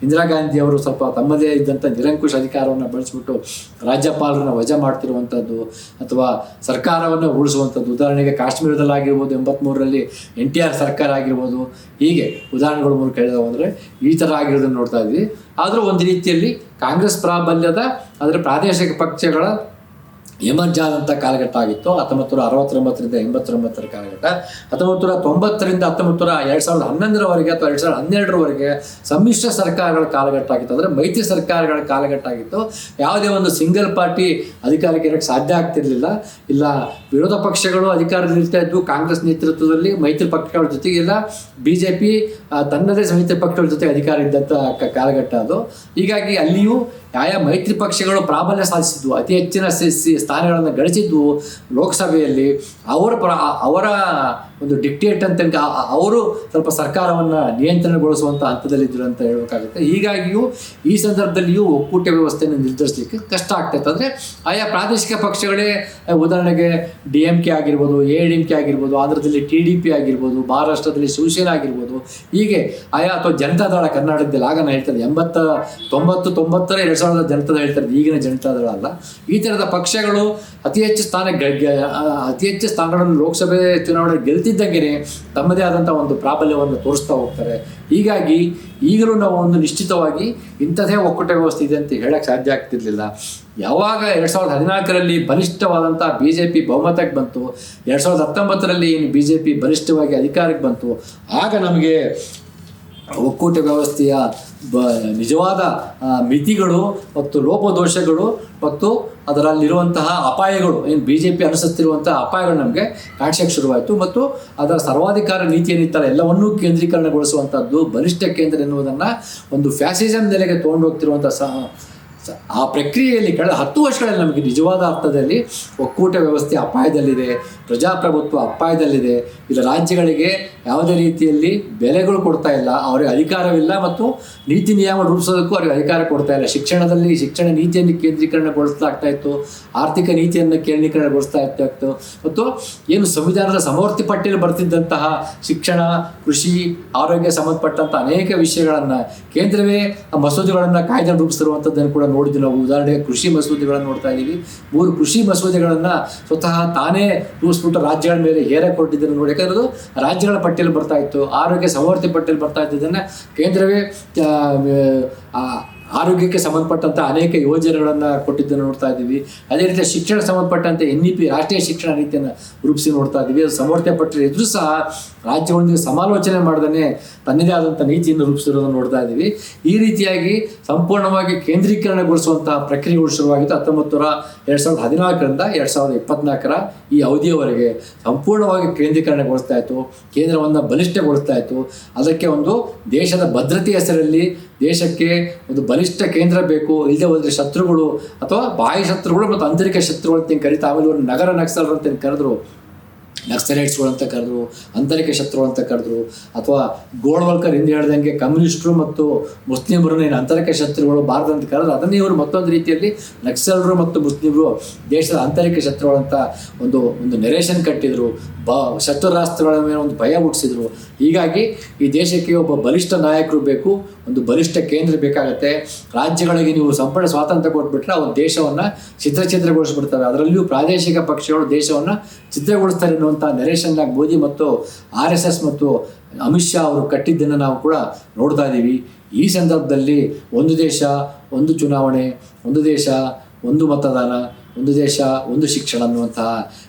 ಇಂದಿರಾ ಗಾಂಧಿ ಅವರು ಸ್ವಲ್ಪ ತಮ್ಮದೇ ಇದ್ದಂಥ ನಿರಂಕುಶ ಅಧಿಕಾರವನ್ನು ಬಳಸಿಬಿಟ್ಟು ರಾಜ್ಯಪಾಲರನ್ನ ವಜಾ ಮಾಡ್ತಿರುವಂಥದ್ದು ಅಥವಾ ಸರ್ಕಾರವನ್ನು ಉಳಿಸುವಂಥದ್ದು. ಉದಾಹರಣೆಗೆ ಕಾಶ್ಮೀರದಲ್ಲಾಗಿರ್ಬೋದು, 83ರಲ್ಲಿ NTR ಸರ್ಕಾರ ಆಗಿರ್ಬೋದು, ಹೀಗೆ ಉದಾಹರಣೆಗಳ ಮೂಲಕ ಹೇಳಿದ ಹೋದರೆ ಈ ಥರ ಆಗಿರೋದನ್ನು ನೋಡ್ತಾ ಇದ್ವಿ. ಆದರೂ ಒಂದು ರೀತಿಯಲ್ಲಿ ಕಾಂಗ್ರೆಸ್ ಪ್ರಾಬಲ್ಯದ ಅದರ ಪ್ರಾದೇಶಿಕ ಪಕ್ಷಗಳ ಎಮರ್ಜ್ ಆದಂಥ ಕಾಲಘಟ್ಟ ಆಗಿತ್ತು 1969ರಿಂದ 89ರ ಕಾಲಘಟ್ಟ. 1990ರಿಂದ 2011ರವರೆಗೆ ಅಥವಾ 2012ರವರೆಗೆ ಸಮ್ಮಿಶ್ರ ಸರ್ಕಾರಗಳ ಕಾಲಘಟ್ಟ ಆಗಿತ್ತು, ಅಂದರೆ ಮೈತ್ರಿ ಸರ್ಕಾರಗಳ ಕಾಲಘಟ್ಟ ಆಗಿತ್ತು. ಯಾವುದೇ ಒಂದು ಸಿಂಗಲ್ ಪಾರ್ಟಿ ಅಧಿಕಾರಕ್ಕೆ ಇರೋಕ್ಕೆ ಸಾಧ್ಯ ಆಗ್ತಿರ್ಲಿಲ್ಲ. ಇಲ್ಲ ವಿರೋಧ ಪಕ್ಷಗಳು ಅಧಿಕಾರದಲ್ಲಿರ್ತಾ ಇದ್ವು ಕಾಂಗ್ರೆಸ್ ನೇತೃತ್ವದಲ್ಲಿ, ಮೈತ್ರಿ ಪಕ್ಷಗಳ ಜೊತೆಗೆಲ್ಲ BJP ತನ್ನದೇ ಮೈತ್ರಿ ಪಕ್ಷಗಳ ಜೊತೆ ಅಧಿಕಾರ ಇದ್ದಂಥ ಕಾಲಘಟ್ಟ ಅದು. ಹೀಗಾಗಿ ಅಲ್ಲಿಯೂ ಆಯಾ ಮೈತ್ರಿ ಪಕ್ಷಗಳು ಪ್ರಾಬಲ್ಯ ಸಾಧಿಸಿದ್ವು, ಅತಿ ಹೆಚ್ಚಿನ ಸ್ಥಾನಗಳನ್ನು ಗಳಿಸಿದ್ವು ಲೋಕಸಭೆಯಲ್ಲಿ. ಅವರ ಒಂದು ಡಿಕ್ಟೇಟ್ ಅಂತ ಅವರು ಸ್ವಲ್ಪ ಸರ್ಕಾರವನ್ನು ನಿಯಂತ್ರಣಗೊಳಿಸುವಂಥ ಹಂತದಲ್ಲಿದ್ದರು ಅಂತ ಹೇಳಬೇಕಾಗುತ್ತೆ. ಹೀಗಾಗಿಯೂ ಈ ಸಂದರ್ಭದಲ್ಲಿಯೂ ಒಕ್ಕೂಟ ವ್ಯವಸ್ಥೆಯನ್ನು ನಿರ್ಧರಿಸಲಿಕ್ಕೆ ಕಷ್ಟ ಆಗ್ತಾಯಿತ್ತು. ಅಂದರೆ ಆಯಾ ಪ್ರಾದೇಶಿಕ ಪಕ್ಷಗಳೇ, ಉದಾಹರಣೆಗೆ DMK ಆಗಿರ್ಬೋದು, ADMK ಆಗಿರ್ಬೋದು, ಆಂಧ್ರದಲ್ಲಿ TDP ಆಗಿರ್ಬೋದು, ಮಹಾರಾಷ್ಟ್ರದಲ್ಲಿ ಶಿವಸೇನಾ ಆಗಿರ್ಬೋದು, ಹೀಗೆ ಆಯಾ ಅಥವಾ ಜನತಾದಳ ಕರ್ನಾಟಕದಲ್ಲಿ ಆಗ ನಾನು ಹೇಳ್ತಾರೆ 90 2000 ಜನತಾದಳ ಹೇಳ್ತಾರೆ, ಈಗಿನ ಜನತಾದಳ ಅಲ್ಲ. ಈ ಥರದ ಪಕ್ಷಗಳು ಅತಿ ಹೆಚ್ಚು ಸ್ಥಾನಗಳನ್ನು ಲೋಕಸಭೆ ಚುನಾವಣೆ ಗೆಲ್ತಿದ್ದಂಗೆ ತಮ್ಮದೇ ಆದಂಥ ಒಂದು ಪ್ರಾಬಲ್ಯವನ್ನು ತೋರಿಸ್ತಾ ಹೋಗ್ತಾರೆ. ಹೀಗಾಗಿ ಈಗಲೂ ನಾವು ಒಂದು ನಿಶ್ಚಿತವಾಗಿ ಇಂಥದೇ ಒಕ್ಕೂಟ ವ್ಯವಸ್ಥೆ ಇದೆ ಅಂತ ಹೇಳಕ್ಕೆ ಸಾಧ್ಯ ಆಗ್ತಿರ್ಲಿಲ್ಲ. ಯಾವಾಗ 2014ರಲ್ಲಿ ಬಲಿಷ್ಠವಾದಂಥ BJP ಬಹುಮತಕ್ಕೆ ಬಂತು, 2019ರಲ್ಲಿ ಏನು BJP ಬಲಿಷ್ಠವಾಗಿ ಅಧಿಕಾರಕ್ಕೆ ಬಂತು, ಆಗ ನಮಗೆ ಒಕ್ಕೂಟ ವ್ಯವಸ್ಥೆಯ ನಿಜವಾದ ಮಿತಿಗಳು ಮತ್ತು ಲೋಪದೋಷಗಳು ಮತ್ತು ಅದರಲ್ಲಿರುವಂತಹ ಅಪಾಯಗಳು, ಏನು BJP ಅನುಸರಿಸ್ತಿರುವಂತಹ ಅಪಾಯಗಳು ನಮಗೆ ಕಾಣಿಸೋಕ್ಕೆ ಶುರುವಾಯಿತು. ಮತ್ತು ಅದರ ಸರ್ವಾಧಿಕಾರ ನೀತಿ ಏನಿತ್ತಲ್ಲ ಎಲ್ಲವನ್ನೂ ಕೇಂದ್ರೀಕರಣಗೊಳಿಸುವಂಥದ್ದು, ಬಲಿಷ್ಠ ಕೇಂದ್ರ ಎನ್ನುವುದನ್ನು ಒಂದು ಫ್ಯಾಸಿಸಮ್ ನೆಲೆಗೆ ತೊಗೊಂಡು ಹೋಗ್ತಿರುವಂಥ ಆ ಪ್ರಕ್ರಿಯೆಯಲ್ಲಿ ಕಳೆದ 10 ವರ್ಷಗಳಲ್ಲಿ ನಮಗೆ ನಿಜವಾದ ಅರ್ಥದಲ್ಲಿ ಒಕ್ಕೂಟ ವ್ಯವಸ್ಥೆ ಅಪಾಯದಲ್ಲಿದೆ, ಪ್ರಜಾಪ್ರಭುತ್ವ ಅಪಾಯದಲ್ಲಿದೆ. ಇಲ್ಲ ರಾಜ್ಯಗಳಿಗೆ ಯಾವುದೇ ರೀತಿಯಲ್ಲಿ ಬೆಲೆಗಳು ಕೊಡ್ತಾ ಇಲ್ಲ, ಅವರಿಗೆ ಅಧಿಕಾರವಿಲ್ಲ ಮತ್ತು ನೀತಿ ನಿಯಮ ರೂಪಿಸೋದಕ್ಕೂ ಅವರಿಗೆ ಅಧಿಕಾರ ಕೊಡ್ತಾ ಇಲ್ಲ. ಶಿಕ್ಷಣದಲ್ಲಿ ಶಿಕ್ಷಣ ನೀತಿಯನ್ನು ಕೇಂದ್ರೀಕರಣಗೊಳಿಸಲಾಗ್ತಾ ಇತ್ತು, ಆರ್ಥಿಕ ನೀತಿಯನ್ನು ಕೇಂದ್ರೀಕರಣಗೊಳಿಸ್ತಾ ಇತ್ತು. ಮತ್ತು ಏನು ಸಂವಿಧಾನದ ಸಮವರ್ತಿ ಪಟ್ಟಿಯಲ್ಲಿ ಬರ್ತಿದ್ದಂತಹ ಶಿಕ್ಷಣ, ಕೃಷಿ, ಆರೋಗ್ಯ ಸಂಬಂಧಪಟ್ಟಂಥ ಅನೇಕ ವಿಷಯಗಳನ್ನು ಕೇಂದ್ರವೇ ಮಸೂದೆಗಳನ್ನು ಕಾಯ್ದೆ ರೂಪಿಸಿರುವಂಥದ್ದನ್ನು ಕೂಡ ನೋಡಿದ್ವಿ ನಾವು. ಉದಾಹರಣೆಗೆ ಕೃಷಿ ಮಸೂದೆಗಳನ್ನು ನೋಡ್ತಾ ಇದ್ದೀವಿ. 3 ಕೃಷಿ ಮಸೂದೆಗಳನ್ನು ಸ್ವತಃ ತಾನೇ ರೂಪಿಸ್ಬಿಟ್ಟು ರಾಜ್ಯಗಳ ಮೇಲೆ ಹೇರ ಕೊಟ್ಟಿದ್ದನ್ನು ನೋಡಿ. ಯಾಕಂದ್ರೆ ಅದು ರಾಜ್ಯಗಳ ಪಟ್ಟಿಯಲ್ಲಿ ಬರ್ತಾ ಇತ್ತು, ಆರೋಗ್ಯ ಸಮವರ್ತಿ ಪಟ್ಟಿಯಲ್ಲಿ ಬರ್ತಾ ಇದ್ದದನ್ನು ಕೇಂದ್ರವೇ ಆರೋಗ್ಯಕ್ಕೆ ಸಂಬಂಧಪಟ್ಟಂಥ ಅನೇಕ ಯೋಜನೆಗಳನ್ನು ಕೊಟ್ಟಿದ್ದನ್ನು ನೋಡ್ತಾ ಇದ್ದೀವಿ. ಅದೇ ರೀತಿ ಶಿಕ್ಷಣ ಸಂಬಂಧಪಟ್ಟಂತೆ NEP ರಾಷ್ಟ್ರೀಯ ಶಿಕ್ಷಣ ನೀತಿಯನ್ನು ರೂಪಿಸಿ ನೋಡ್ತಾ ಇದ್ದೀವಿ. ಅದು ಸಮವರ್ತಿ ಪಟ್ಟಿಯಲ್ಲಿ ಇದ್ರೂ ಸಹ ರಾಜ್ಯಗಳೊಂದಿಗೆ ಸಮಾಲೋಚನೆ ಮಾಡ್ದೇ ತನ್ನದೇ ಆದಂಥ ನೀತಿಯನ್ನು ರೂಪಿಸಿರೋದನ್ನು ನೋಡ್ತಾ ಇದ್ದೀವಿ. ಈ ರೀತಿಯಾಗಿ ಸಂಪೂರ್ಣವಾಗಿ ಕೇಂದ್ರೀಕರಣಗೊಳಿಸುವಂತಹ ಪ್ರಕ್ರಿಯೆಗಳು ಶುರುವಾಗಿತ್ತು 2014ರಿಂದ 2024 ಈ ಅವಧಿಯವರೆಗೆ ಸಂಪೂರ್ಣವಾಗಿ ಕೇಂದ್ರೀಕರಣಗೊಳಿಸ್ತಾ ಇತ್ತು, ಕೇಂದ್ರವನ್ನು ಬಲಿಷ್ಠಗೊಳಿಸ್ತಾ ಇತ್ತು. ಅದಕ್ಕೆ ಒಂದು ದೇಶದ ಭದ್ರತೆ ಹೆಸರಲ್ಲಿ ದೇಶಕ್ಕೆ ಒಂದು ಬಲಿಷ್ಠ ಕೇಂದ್ರ ಬೇಕು, ಇಲ್ಲದೆ ಹೋದರೆ ಶತ್ರುಗಳು ಅಥವಾ ಬಾಹ್ಯ ಶತ್ರುಗಳು ಮತ್ತು ಆಂತರಿಕ ಶತ್ರುಗಳು ಅಂತ ಕರೀತಾ, ಆಮೇಲೆ ಇವರು ನಗರ ನಕ್ಸಲರು ಅಂತ ಕರೆದ್ರು, ನಕ್ಸಲೈಟ್ಸ್ಗಳು ಅಂತ ಕರೆದ್ರು, ಆಂತರಿಕ ಶತ್ರುಗಳು ಅಂತ ಕರೆದ್ರು. ಅಥವಾ ಗೋಳ್ವಲ್ಕರ್ ಹಿಂದೆ ಹೇಳ್ದಂಗೆ ಕಮ್ಯುನಿಸ್ಟರು ಮತ್ತು ಮುಸ್ಲಿಮರನ್ನ ಏನು ಆಂತರಿಕ ಶತ್ರುಗಳು ಭಾರತ ಅಂತ ಕರೆದ್ರು, ಅದನ್ನೇ ಇವರು ಮತ್ತೊಂದು ರೀತಿಯಲ್ಲಿ ನಕ್ಸಲರು ಮತ್ತು ಮುಸ್ಲಿಮರು ದೇಶದ ಆಂತರಿಕ ಶತ್ರುಗಳು ಅಂತ ಒಂದು ನೆರೇಷನ್ ಕಟ್ಟಿದ್ರು, ಶತ್ರು ರಾಷ್ಟ್ರಗಳ ಮೇಲೆ ಒಂದು ಭಯ ಹುಟ್ಟಿಸಿದ್ರು. ಹೀಗಾಗಿ ಈ ದೇಶಕ್ಕೆ ಒಬ್ಬ ಬಲಿಷ್ಠ ನಾಯಕರು ಬೇಕು, ಒಂದು ಬಲಿಷ್ಠ ಕೇಂದ್ರ ಬೇಕಾಗುತ್ತೆ. ರಾಜ್ಯಗಳಿಗೆ ನೀವು ಸಂಪೂರ್ಣ ಸ್ವಾತಂತ್ರ್ಯ ಕೊಟ್ಬಿಟ್ರೆ ಅವ್ರ ದೇಶವನ್ನು ಛಿದ್ರಗೊಳಿಸ್ಬಿಡ್ತವೆ. ಅದರಲ್ಲಿಯೂ ಪ್ರಾದೇಶಿಕ ಪಕ್ಷಗಳು ದೇಶವನ್ನು ಛಿದ್ರಗೊಳಿಸ್ತಾರೆ ಅನ್ನುವಂಥ ನೆರೇಷನ್ನ ಮೋದಿ ಮತ್ತು RSS ಮತ್ತು ಅಮಿತ್ ಶಾ ಅವರು ಕಟ್ಟಿದ್ದನ್ನು ನಾವು ಕೂಡ ನೋಡ್ತಾ ಇದ್ದೀವಿ. ಈ ಸಂದರ್ಭದಲ್ಲಿ ಒಂದು ದೇಶ ಒಂದು ಚುನಾವಣೆ, ಒಂದು ದೇಶ ಒಂದು ಮತದಾನ, ಒಂದು ದೇಶ ಒಂದು ಶಿಕ್ಷಣ ಅನ್ನುವಂತಹ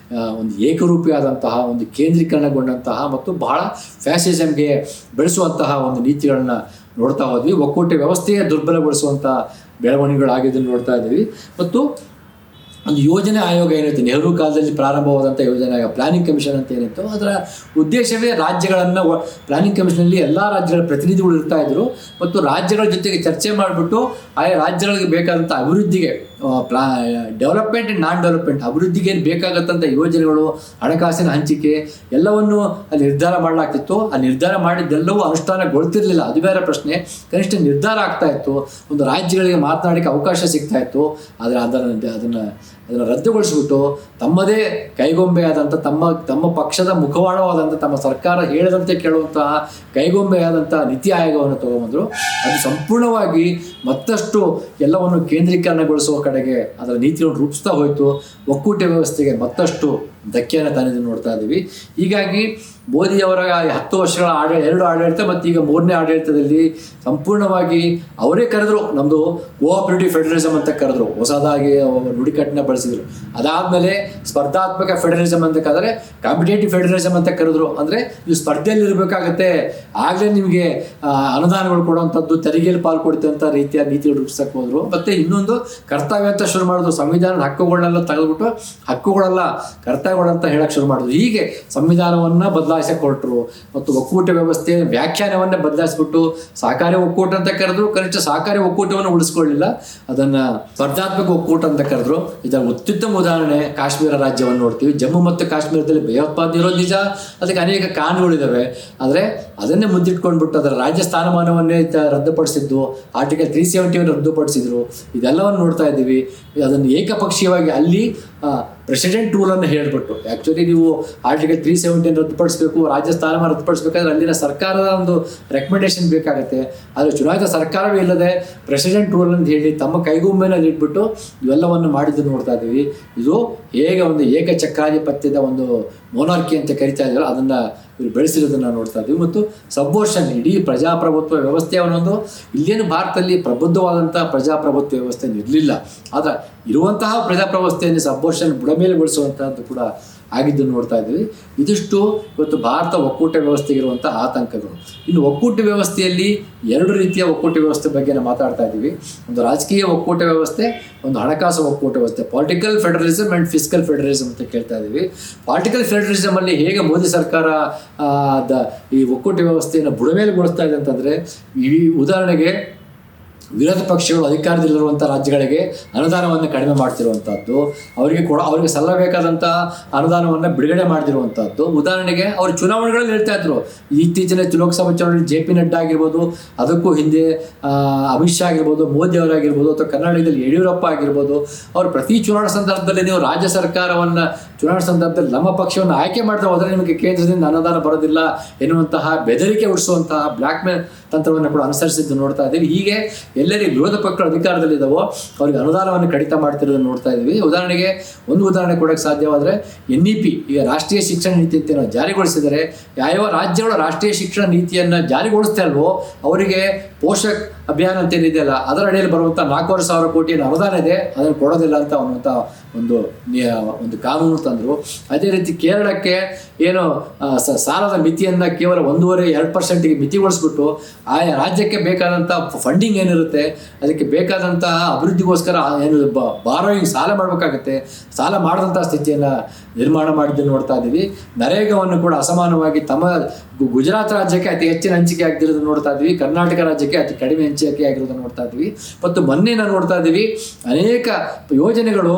ಒಂದು ಏಕರೂಪಿಯಾದಂತಹ ಒಂದು ಕೇಂದ್ರೀಕರಣಗೊಂಡಂತಹ ಮತ್ತು ಬಹಳ ಫ್ಯಾಸಿಸಮ್ಗೆ ಬೆಳೆಸುವಂತಹ ಒಂದು ನೀತಿಗಳನ್ನ ನೋಡ್ತಾ ಹೋದ್ವಿ. ಒಕ್ಕೂಟ ವ್ಯವಸ್ಥೆಯೇ ದುರ್ಬಲಗೊಳಿಸುವಂಥ ಬೆಳವಣಿಗೆಗಳಾಗಿದ್ದನ್ನು ನೋಡ್ತಾ ಇದ್ದೀವಿ. ಮತ್ತು ಒಂದು ಯೋಜನೆ ಆಯೋಗ ಏನಿತ್ತು, ನೆಹರು ಕಾಲದಲ್ಲಿ ಪ್ರಾರಂಭವಾದಂಥ ಯೋಜನೆ ಆಯೋಗ, ಪ್ಲಾನಿಂಗ್ ಕಮಿಷನ್ ಅಂತ ಏನಿತ್ತು, ಅದರ ಉದ್ದೇಶವೇ ರಾಜ್ಯಗಳನ್ನು, ಪ್ಲಾನಿಂಗ್ ಕಮಿಷನಲ್ಲಿ ಎಲ್ಲ ರಾಜ್ಯಗಳ ಪ್ರತಿನಿಧಿಗಳು ಇರ್ತಾ ಇದ್ರು ಮತ್ತು ರಾಜ್ಯಗಳ ಜೊತೆಗೆ ಚರ್ಚೆ ಮಾಡಿಬಿಟ್ಟು ಆಯಾ ರಾಜ್ಯಗಳಿಗೆ ಬೇಕಾದಂಥ ಅಭಿವೃದ್ಧಿಗೆ ಡೆವಲಪ್ಮೆಂಟ್ ಆ್ಯಂಡ್ ನಾನ್ ಡೆವಲಪ್ಮೆಂಟ್, ಅಭಿವೃದ್ಧಿಗೆ ಏನು ಬೇಕಾಗತ್ತಂಥ ಯೋಜನೆಗಳು, ಹಣಕಾಸಿನ ಹಂಚಿಕೆ ಎಲ್ಲವನ್ನು ಅಲ್ಲಿ ನಿರ್ಧಾರ ಮಾಡಲಾಗ್ತಿತ್ತು. ಆ ನಿರ್ಧಾರ ಮಾಡಿದ್ದೆಲ್ಲವೂ ಅನುಷ್ಠಾನಗೊಳ್ತಿರ್ಲಿಲ್ಲ, ಅದು ಬೇರೆ ಪ್ರಶ್ನೆ. ಕನಿಷ್ಠ ನಿರ್ಧಾರ ಆಗ್ತಾ ಇತ್ತು, ಒಂದು ರಾಜ್ಯಗಳಿಗೆ ಮಾತನಾಡಲಿಕ್ಕೆ ಅವಕಾಶ ಸಿಗ್ತಾ ಇತ್ತು. ಆದರೆ ಅದನ್ನು ರದ್ದುಗೊಳಿಸ್ಬಿಟ್ಟು ತಮ್ಮದೇ ಕೈಗೊಂಬೆಯಾದಂಥ ತಮ್ಮ ಪಕ್ಷದ ಮುಖವಾಡವಾದಂಥ ತಮ್ಮ ಸರ್ಕಾರ ಹೇಳಿದಂತೆ ಕೇಳುವಂತಹ ಕೈಗೊಂಬೆಯಾದಂಥ ನೀತಿ ಆಯೋಗವನ್ನು ತಗೊಂಡ್ಬಂದರು. ಅದು ಸಂಪೂರ್ಣವಾಗಿ ಮತ್ತಷ್ಟು ಎಲ್ಲವನ್ನು ಕೇಂದ್ರೀಕರಣಗೊಳಿಸುವ ಕಡೆಗೆ ಅದರ ನೀತಿಯನ್ನು ರೂಪಿಸ್ತಾ ಹೋಯಿತು. ಒಕ್ಕೂಟ ವ್ಯವಸ್ಥೆಗೆ ಮತ್ತಷ್ಟು ಧಕ್ಕೆಯನ್ನು ತಂದಿದ್ದು ನೋಡ್ತಾ ಇದ್ದೀವಿ. ಹೀಗಾಗಿ ಮೋದಿಯವರ 10 ವರ್ಷಗಳ ಎರಡು ಆಡಳಿತ ಮತ್ತು ಈಗ 3ನೇ ಆಡಳಿತದಲ್ಲಿ ಸಂಪೂರ್ಣವಾಗಿ ಅವರೇ ಕರೆದ್ರು, ನಮ್ಮದು ಕೋಆಪರೇಟಿವ್ ಫೆಡರಲಿಸಮ್ ಅಂತ ಕರೆದ್ರು, ಹೊಸದಾಗಿ ನುಡಿಕಟ್ಟನ್ನ ಬಳಸಿದ್ರು. ಅದಾದಮೇಲೆ ಸ್ಪರ್ಧಾತ್ಮಕ ಫೆಡರಲಿಸಮ್ ಅಂತ ಕರೆದ್ರೆ ಕಾಂಪಿಟೇಟಿವ್ ಫೆಡರಲಿಸಮ್ ಅಂತ ಕರೆದ್ರು. ಅಂದರೆ ನೀವು ಸ್ಪರ್ಧೆಯಲ್ಲಿ ಇರಬೇಕಾಗತ್ತೆ, ಆಗಲೇ ನಿಮಗೆ ಅನುದಾನಗಳು ಕೊಡುವಂಥದ್ದು, ತೆರಿಗೆಯಲ್ಲಿ ಪಾಲು ಕೊಡ್ತಂಥ ರೀತಿಯ ನೀತಿಗಳು ರೂಪಿಸಕ್ಕೆ ಹೋದ್ರು. ಮತ್ತು ಇನ್ನೊಂದು ಕರ್ತವ್ಯ ಅಂತ ಶುರು ಮಾಡಿದ್ರು, ಸಂವಿಧಾನದ ಹಕ್ಕುಗಳನ್ನೆಲ್ಲ ತೆಗೆದುಬಿಟ್ಟು ಹಕ್ಕುಗಳಲ್ಲ ಕರ್ತವ್ಯಗಳಂತ ಹೇಳಕ್ಕೆ ಶುರು ಮಾಡಿದ್ರು. ಹೀಗೆ ಸಂವಿಧಾನವನ್ನು ಬದಲಾಯಿಸಕ್ಕೆ ಹೊರಟರು ಮತ್ತು ಒಕ್ಕೂಟ ವ್ಯವಸ್ಥೆ ವ್ಯಾಖ್ಯಾನವನ್ನೇ ಬದಲಾಯಿಸ್ಬಿಟ್ಟು ಸಹಕಾರಿ ಒಕ್ಕೂಟ ಅಂತ ಕರೆದ್ರು. ಕನಿಷ್ಠ ಸಹಕಾರಿ ಒಕ್ಕೂಟವನ್ನು ಉಳಿಸ್ಕೊಳ್ಳಿಲ್ಲ, ಅದನ್ನು ಸ್ಪರ್ಧಾತ್ಮಕ ಒಕ್ಕೂಟ ಅಂತ ಕರೆದ್ರು. ಇದರ ಅತ್ಯುತ್ತಮ ಉದಾಹರಣೆ ಕಾಶ್ಮೀರ ರಾಜ್ಯವನ್ನು ನೋಡ್ತೀವಿ. ಜಮ್ಮು ಮತ್ತು ಕಾಶ್ಮೀರದಲ್ಲಿ ಭಯೋತ್ಪಾದನೆ ಇರೋದು ನಿಜ, ಅದಕ್ಕೆ ಅನೇಕ ಕಾನೂನುಗಳಿದ್ದಾವೆ. ಆದರೆ ಅದನ್ನೇ ಮುಂದಿಟ್ಕೊಂಡ್ಬಿಟ್ಟು ಅದರ ರಾಜ್ಯ ಸ್ಥಾನಮಾನವನ್ನೇ ರದ್ದುಪಡಿಸಿದ್ದು, ಆರ್ಟಿಕಲ್ 370 ರದ್ದುಪಡಿಸಿದ್ರು. ಇದೆಲ್ಲವನ್ನು ನೋಡ್ತಾ ಇದ್ದೀವಿ. ಅದನ್ನು ಏಕಪಕ್ಷೀಯವಾಗಿ ಅಲ್ಲಿ ಪ್ರೆಸಿಡೆಂಟ್ ರೂಲನ್ನು ಹೇಳಿಬಿಟ್ಟು, ಆ್ಯಕ್ಚುಲಿ ನೀವು ಆರ್ಟಿಕಲ್ 370 ರದ್ದುಪಡಿಸಬೇಕು, ರಾಜ್ಯ ಸ್ಥಾನಮಾನ ರದ್ದುಪಡಿಸಬೇಕಾದ್ರೆ ಅಲ್ಲಿನ ಸರ್ಕಾರದ ಒಂದು ರೆಕಮೆಂಡೇಶನ್ ಬೇಕಾಗುತ್ತೆ. ಆದರೆ ಚುನಾಯಿತ ಸರ್ಕಾರವೇ ಇಲ್ಲದೆ ಪ್ರೆಸಿಡೆಂಟ್ ರೂಲ್ ಅಂತ ಹೇಳಿ ತಮ್ಮ ಕೈಗೊಂಬೆನಲ್ಲಿ ಇಟ್ಬಿಟ್ಟು ಇವೆಲ್ಲವನ್ನು ಮಾಡಿದ್ದು ನೋಡ್ತಾ ಇದ್ದೀವಿ. ಇದು ಹೇಗೆ ಒಂದು ಏಕಚಕ್ರಾಧಿಪತ್ಯದ ಒಂದು ಮೊನಾರ್ಕಿ ಅಂತ ಕರಿತಾ ಇದ್ದಾರೆ, ಅದನ್ನು ಇವರು ಬೆಳೆಸಿರೋದನ್ನು ನೋಡ್ತಾ ಇದ್ದೀವಿ. ಮತ್ತು ಸಬ್ವರ್ಷನ್, ಇಡೀ ಪ್ರಜಾಪ್ರಭುತ್ವ ವ್ಯವಸ್ಥೆಯವನ್ನೊಂದು, ಇಲ್ಲೇನು ಭಾರತದಲ್ಲಿ ಪ್ರಬುದ್ಧವಾದಂಥ ಪ್ರಜಾಪ್ರಭುತ್ವ ವ್ಯವಸ್ಥೆ ಇರಲಿಲ್ಲ, ಆದರೆ ಇರುವಂತಹ ಪ್ರಜಾಪ್ರಭುತ್ವವನ್ನು ಸಬ್ವರ್ಷನ್ ಬುಡಮೇಲೆಗೊಳಿಸುವಂತಹದ್ದು ಕೂಡ ಆಗಿದ್ದನ್ನು ನೋಡ್ತಾ ಇದ್ದೀವಿ. ಇದಿಷ್ಟು ಇವತ್ತು ಭಾರತ ಒಕ್ಕೂಟ ವ್ಯವಸ್ಥೆಗಿರುವಂಥ ಆತಂಕಗಳು. ಇನ್ನು ಒಕ್ಕೂಟ ವ್ಯವಸ್ಥೆಯಲ್ಲಿ 2 ರೀತಿಯ ಒಕ್ಕೂಟ ವ್ಯವಸ್ಥೆ ಬಗ್ಗೆ ನಾವು ಮಾತಾಡ್ತಾ ಇದ್ದೀವಿ. ಒಂದು ರಾಜಕೀಯ ಒಕ್ಕೂಟ ವ್ಯವಸ್ಥೆ, ಒಂದು ಹಣಕಾಸು ಒಕ್ಕೂಟ ವ್ಯವಸ್ಥೆ. Political federalism and fiscal federalism ಅಂತ ಕೇಳ್ತಾ ಇದ್ದೀವಿ. ಪೊಲಿಟಿಕಲ್ ಫೆಡರಲಿಸಮಲ್ಲಿ ಹೇಗೆ ಮೋದಿ ಸರ್ಕಾರ ಈ ಒಕ್ಕೂಟ ವ್ಯವಸ್ಥೆಯನ್ನು ಬುಡಮೇಲೆಗೊಳಿಸ್ತಾ ಇದೆ ಅಂತಂದರೆ, ಈ ಉದಾಹರಣೆಗೆ ವಿರೋಧ ಪಕ್ಷಗಳು ಅಧಿಕಾರದಲ್ಲಿರುವಂಥ ರಾಜ್ಯಗಳಿಗೆ ಅನುದಾನವನ್ನು ಕಡಿಮೆ ಮಾಡ್ತಿರುವಂಥದ್ದು, ಅವರಿಗೆ ಸಲ್ಲಬೇಕಾದಂಥ ಅನುದಾನವನ್ನು ಬಿಡುಗಡೆ ಮಾಡ್ತಿರುವಂಥದ್ದು. ಉದಾಹರಣೆಗೆ ಅವರು ಚುನಾವಣೆಗಳಲ್ಲಿ ಹೇಳ್ತಾ ಇದ್ರು, ಇತ್ತೀಚಿನ ಲೋಕಸಭಾ ಚುನಾವಣೆ JP ನಡ್ಡಾ ಆಗಿರ್ಬೋದು, ಅದಕ್ಕೂ ಹಿಂದೆ ಅಮಿತ್ ಶಾ ಆಗಿರ್ಬೋದು, ಮೋದಿ ಅವರಾಗಿರ್ಬೋದು, ಅಥವಾ ಕರ್ನಾಟಕದಲ್ಲಿ ಯಡಿಯೂರಪ್ಪ ಆಗಿರ್ಬೋದು, ಅವರು ಪ್ರತಿ ಚುನಾವಣಾ ಸಂದರ್ಭದಲ್ಲಿ ನೀವು ರಾಜ್ಯ ಸರ್ಕಾರವನ್ನು ಚುನಾವಣಾ ಸಂದರ್ಭದಲ್ಲಿ ನಮ್ಮ ಪಕ್ಷವನ್ನು ಆಯ್ಕೆ ಮಾಡ್ತಾ ಹೋದರೆ ನಿಮಗೆ ಕೇಂದ್ರದಿಂದ ಅನುದಾನ ಬರೋದಿಲ್ಲ ಎನ್ನುವಂತಹ ಬೆದರಿಕೆ ಹುಟ್ಟಿಸುವಂತಹ ಬ್ಲ್ಯಾಕ್ ಮೇಲ್ ತಂತ್ರವನ್ನು ಕೂಡ ಅನುಸರಿಸಿದ್ದು ನೋಡ್ತಾ ಇದ್ದೀವಿ. ಹೀಗೆ ಎಲ್ಲರಿಗೆ ವಿರೋಧ ಪಕ್ಷಗಳು ಅಧಿಕಾರದಲ್ಲಿದ್ದಾವೋ ಅವರಿಗೆ ಅನುದಾನವನ್ನು ಕಡಿತ ಮಾಡ್ತಿರೋದನ್ನು ನೋಡ್ತಾ ಇದ್ದೀವಿ. ಉದಾಹರಣೆಗೆ ಒಂದು ಉದಾಹರಣೆ ಕೊಡೋಕ್ಕೆ ಸಾಧ್ಯವಾದರೆ NEP, ಈಗ ರಾಷ್ಟ್ರೀಯ ಶಿಕ್ಷಣ ನೀತಿ ಅಂತ ನಾವು ಜಾರಿಗೊಳಿಸಿದರೆ, ಯಾವ ರಾಜ್ಯಗಳು ರಾಷ್ಟ್ರೀಯ ಶಿಕ್ಷಣ ನೀತಿಯನ್ನು ಜಾರಿಗೊಳಿಸ್ತಾ ಇಲ್ವೋ ಅವರಿಗೆ ಪೋಷಕ್ ಅಭಿಯಾನ ಅಂತ ಏನಿದೆಯಲ್ಲ ಅದರ ಅಡಿಯಲ್ಲಿ ಬರುವಂಥ 4,500 ಕೋಟಿ ಅನುದಾನ ಇದೆ, ಅದನ್ನು ಕೊಡೋದಿಲ್ಲ ಅಂತ ಅನ್ನುವಂಥ ಒಂದು ಕಾನೂನು ತಂದರು. ಅದೇ ರೀತಿ ಕೇರಳಕ್ಕೆ ಏನು ಸಾಲದ ಮಿತಿಯನ್ನು ಕೇವಲ 1.5-2% ಮಿತಿಗೊಳಿಸ್ಬಿಟ್ಟು ಆಯಾ ರಾಜ್ಯಕ್ಕೆ ಬೇಕಾದಂಥ ಫಂಡಿಂಗ್ ಏನಿರುತ್ತೆ ಅದಕ್ಕೆ ಬೇಕಾದಂತಹ ಅಭಿವೃದ್ಧಿಗೋಸ್ಕರ ಏನು ಬಾರೋಯಿಂಗ್ ಸಾಲ ಮಾಡಬೇಕಾಗುತ್ತೆ, ಸಾಲ ಮಾಡಿದಂಥ ಸ್ಥಿತಿಯನ್ನು ನಿರ್ಮಾಣ ಮಾಡಿದ್ದನ್ನು ನೋಡ್ತಾ ಇದ್ದೀವಿ. ನರೇಗಾವನ್ನು ಕೂಡ ಅಸಮಾನವಾಗಿ ತಮ್ಮ ಗುಜರಾತ್ ರಾಜ್ಯಕ್ಕೆ ಅತಿ ಹೆಚ್ಚಿನ ಹಂಚಿಕೆ ಆಗ್ತಿರೋದನ್ನು ನೋಡ್ತಾ ಇದ್ದೀವಿ, ಕರ್ನಾಟಕ ರಾಜ್ಯಕ್ಕೆ ಅತಿ ಕಡಿಮೆ ಹಂಚಿಕೆ ಆಗಿರೋದನ್ನು ನೋಡ್ತಾ ಇದ್ದೀವಿ. ಮತ್ತು ಮೊನ್ನೆ ನಾವು ನೋಡ್ತಾ ಇದ್ದೀವಿ ಅನೇಕ ಯೋಜನೆಗಳು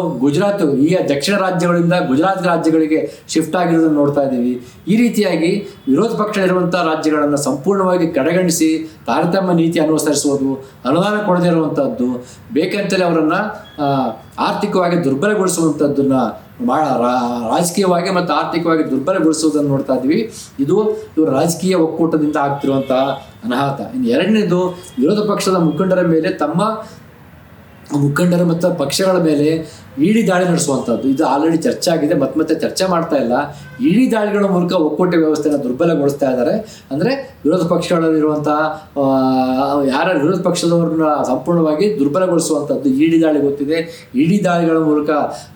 ಈಗ ದಕ್ಷಿಣ ರಾಜ್ಯಗಳಿಂದ ಗುಜರಾತ್ ರಾಜ್ಯಗಳಿಗೆ ಶಿಫ್ಟ್ ಆಗಿರೋದನ್ನು ನೋಡ್ತಾ ಇದ್ದೀವಿ. ಈ ರೀತಿಯಾಗಿ ವಿರೋಧ ಪಕ್ಷ ಇರುವಂಥ ರಾಜ್ಯಗಳನ್ನು ಸಂಪೂರ್ಣವಾಗಿ ಕಡೆಗಣಿಸಿ ತಾರತಮ್ಯ ನೀತಿ ಅನುಸರಿಸುವುದು, ಅನುದಾನ ಕೊಡದೇ ಇರುವಂಥದ್ದು, ಬೇಕಂತಲೇ ಅವರನ್ನು ಆರ್ಥಿಕವಾಗಿ ದುರ್ಬಲಗೊಳಿಸುವಂಥದ್ದನ್ನು ರಾಜಕೀಯವಾಗಿ ಮತ್ತು ಆರ್ಥಿಕವಾಗಿ ದುರ್ಬಲಗೊಳಿಸುವುದನ್ನು ನೋಡ್ತಾ ಇದ್ವಿ. ಇದು ಇವರು ರಾಜಕೀಯ ಒಕ್ಕೂಟದಿಂದ ಆಗ್ತಿರುವಂತಹ ಅನಾಹುತ. ಇನ್ನು ಎರಡನೇದು, ವಿರೋಧ ಪಕ್ಷದ ಮುಖಂಡರ ಮತ್ತು ಪಕ್ಷಗಳ ಮೇಲೆ ಇಡಿ ದಾಳಿ ನಡೆಸುವಂಥದ್ದು. ಇದು ಆಲ್ರೆಡಿ ಚರ್ಚೆ ಆಗಿದೆ, ಮತ್ತೆ ಚರ್ಚೆ ಮಾಡ್ತಾ ಇಲ್ಲ. ಇಡಿ ದಾಳಿಗಳ ಮೂಲಕ ಒಕ್ಕೂಟ ವ್ಯವಸ್ಥೆಯನ್ನು ದುರ್ಬಲಗೊಳಿಸ್ತಾ ಇದ್ದಾರೆ. ಅಂದರೆ ವಿರೋಧ ಪಕ್ಷಗಳಲ್ಲಿರುವಂತಹ ಯಾರ ವಿರೋಧ ಪಕ್ಷದವ್ರನ್ನ ಸಂಪೂರ್ಣವಾಗಿ ದುರ್ಬಲಗೊಳಿಸುವಂಥದ್ದು ಇಡಿ ದಾಳಿ ಗೊತ್ತಿದೆ. ಇಡಿ ದಾಳಿಗಳ ಮೂಲಕ